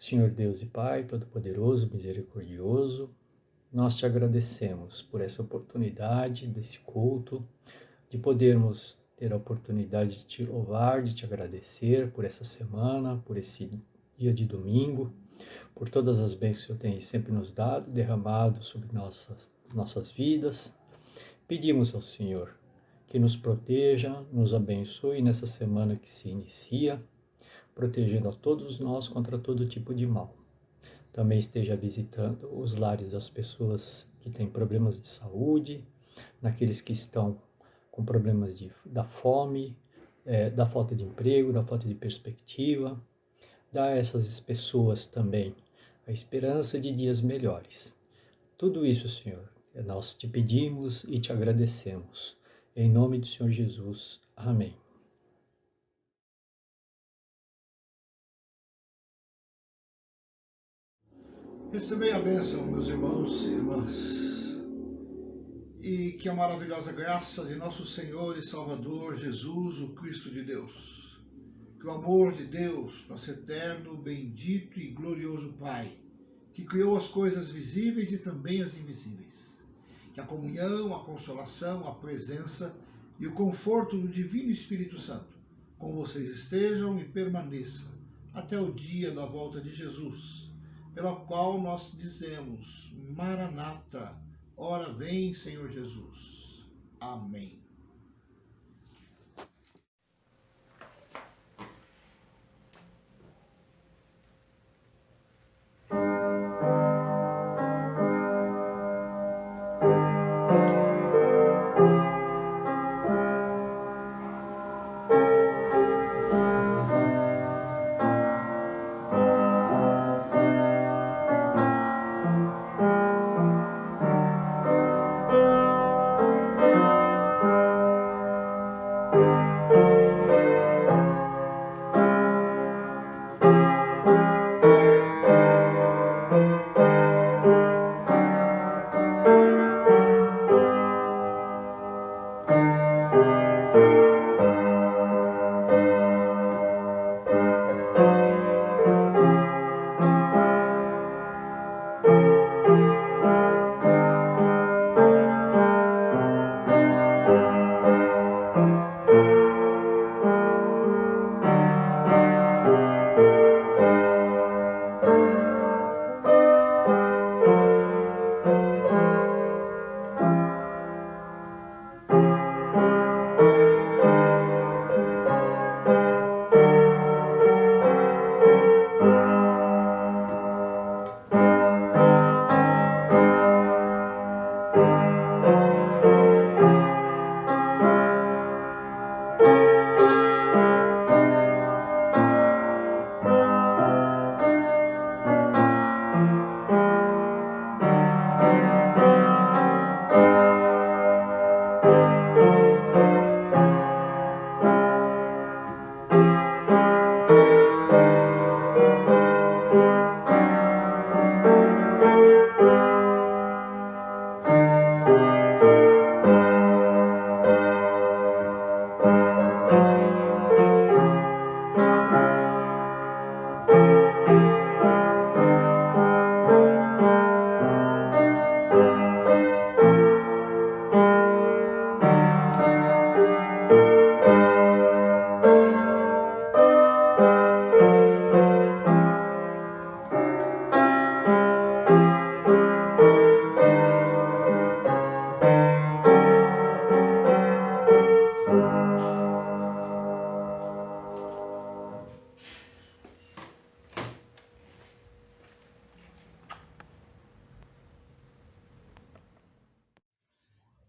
Senhor Deus e Pai, Todo-Poderoso, Misericordioso, nós te agradecemos por essa oportunidade desse culto, de podermos ter a oportunidade de te louvar, de te agradecer por essa semana, por esse dia de domingo, por todas as bênçãos que o Senhor tem sempre nos dado, derramado sobre nossas vidas. Pedimos ao Senhor que nos proteja, nos abençoe nessa semana que se inicia, protegendo a todos nós contra todo tipo de mal. Também esteja visitando os lares das pessoas que têm problemas de saúde, naqueles que estão com problemas da fome, da falta de emprego, da falta de perspectiva. Dá a essas pessoas também a esperança de dias melhores. Tudo isso, Senhor, nós te pedimos e te agradecemos. Em nome do Senhor Jesus. Amém. Recebei a bênção, meus irmãos e irmãs, e que a maravilhosa graça de nosso Senhor e Salvador Jesus, o Cristo de Deus, que o amor de Deus, nosso eterno, bendito e glorioso Pai, que criou as coisas visíveis e também as invisíveis, que a comunhão, a consolação, a presença e o conforto do Divino Espírito Santo com vocês estejam e permaneçam até o dia da volta de Jesus, pela qual nós dizemos: Maranata, ora vem, Senhor Jesus. Amém.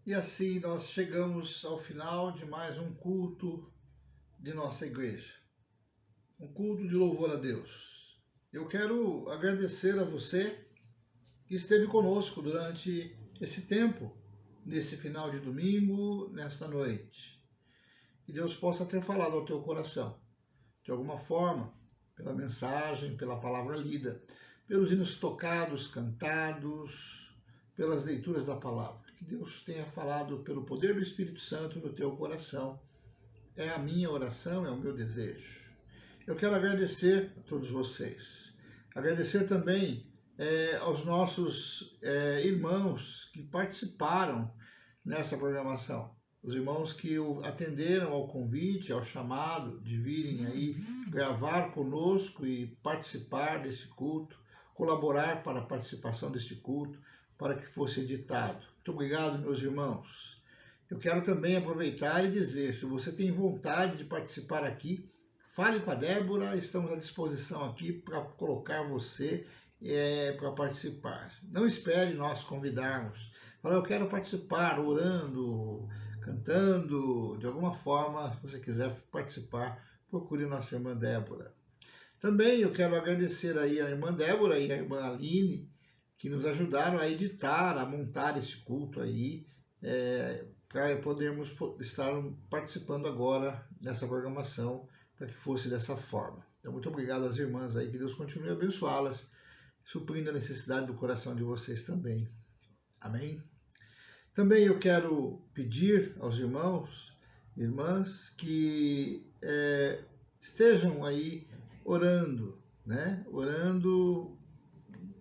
E assim nós chegamos ao final de mais um culto de nossa igreja. Um culto de louvor a Deus. Eu quero agradecer a você que esteve conosco durante esse tempo, nesse final de domingo, nesta noite. Que Deus possa ter falado ao teu coração, de alguma forma, pela mensagem, pela palavra lida, pelos hinos tocados, cantados, pelas leituras da palavra. Que Deus tenha falado pelo poder do Espírito Santo no teu coração. É a minha oração, é o meu desejo. Eu quero agradecer a todos vocês. Agradecer também aos nossos irmãos que participaram nessa programação. Os irmãos que atenderam ao convite, ao chamado de virem aí gravar conosco e participar desse culto, colaborar para a participação deste culto, para que fosse editado. Muito obrigado, meus irmãos. Eu quero também aproveitar e dizer, se você tem vontade de participar aqui, fale com a Débora, estamos à disposição aqui para colocar você para participar. Não espere nós convidarmos. Fala, eu quero participar, orando, cantando, de alguma forma, se você quiser participar, procure nossa irmã Débora. Também eu quero agradecer aí a irmã Débora e a irmã Aline, que nos ajudaram a editar, a montar esse culto aí, para podermos estar participando agora dessa programação, para que fosse dessa forma. Então, muito obrigado às irmãs aí, que Deus continue a abençoá-las, suprindo a necessidade do coração de vocês também. Amém? Também eu quero pedir aos irmãos e irmãs que estejam aí orando, né? Orando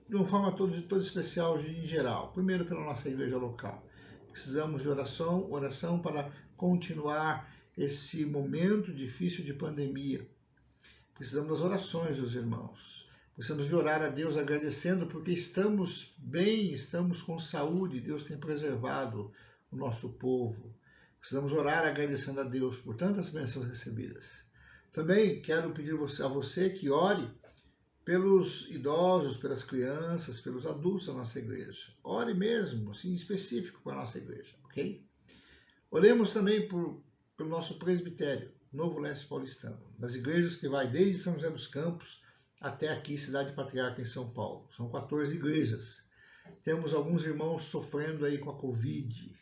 de uma forma toda especial em geral. Primeiro pela nossa igreja local. Precisamos de oração para continuar esse momento difícil de pandemia. Precisamos das orações dos irmãos. Precisamos de orar a Deus agradecendo porque estamos bem, estamos com saúde, Deus tem preservado o nosso povo. Precisamos orar agradecendo a Deus por tantas bênçãos recebidas. Também quero pedir a você que ore pelos idosos, pelas crianças, pelos adultos da nossa igreja. Ore mesmo, assim, específico para a nossa igreja, ok? Oremos também pelo nosso presbitério, Novo Leste Paulistano, das igrejas que vai desde São José dos Campos até aqui, Cidade Patriarca, em São Paulo. São 14 igrejas. Temos alguns irmãos sofrendo aí com a Covid.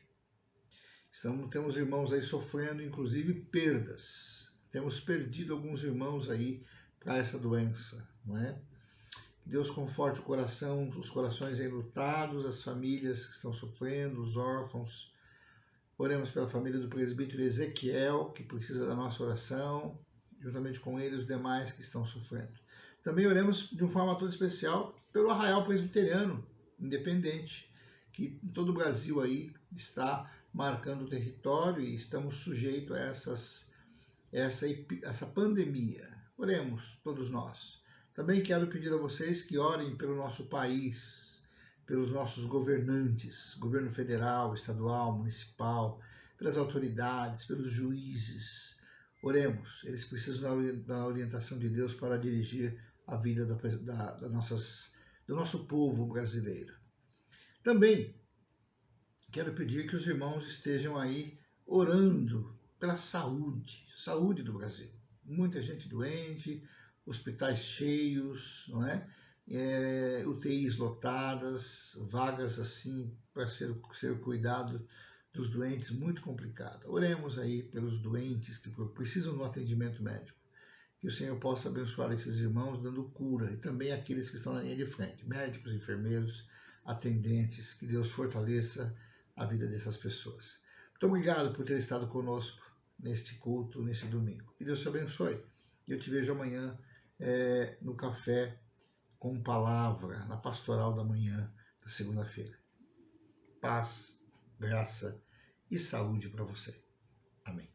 Temos irmãos aí sofrendo, inclusive, perdas. Temos perdido alguns irmãos aí para essa doença, não é? Que Deus conforte os corações enlutados, as famílias que estão sofrendo, os órfãos. Oremos pela família do presbítero Ezequiel, que precisa da nossa oração, juntamente com ele os demais que estão sofrendo. Também oremos de uma forma toda especial pelo Arraial Presbiteriano Independente, que em todo o Brasil aí está marcando o território e estamos sujeitos a essa pandemia. Oremos todos nós. Também quero pedir a vocês que orem pelo nosso país, pelos nossos governantes, governo federal, estadual, municipal, pelas autoridades, pelos juízes. Oremos, eles precisam da orientação de Deus para dirigir a vida do nosso povo brasileiro. Também quero pedir que os irmãos estejam aí orando pela saúde do Brasil. Muita gente doente, hospitais cheios, não é? UTIs lotadas, vagas assim para ser cuidado dos doentes, muito complicado. Oremos aí pelos doentes que precisam do atendimento médico. Que o Senhor possa abençoar esses irmãos dando cura e também aqueles que estão na linha de frente, médicos, enfermeiros, atendentes, que Deus fortaleça a vida dessas pessoas. Muito obrigado por ter estado conosco neste culto, neste domingo. Que Deus te abençoe. E eu te vejo amanhã no café com palavra, na pastoral da manhã da segunda-feira. Paz, graça e saúde para você. Amém.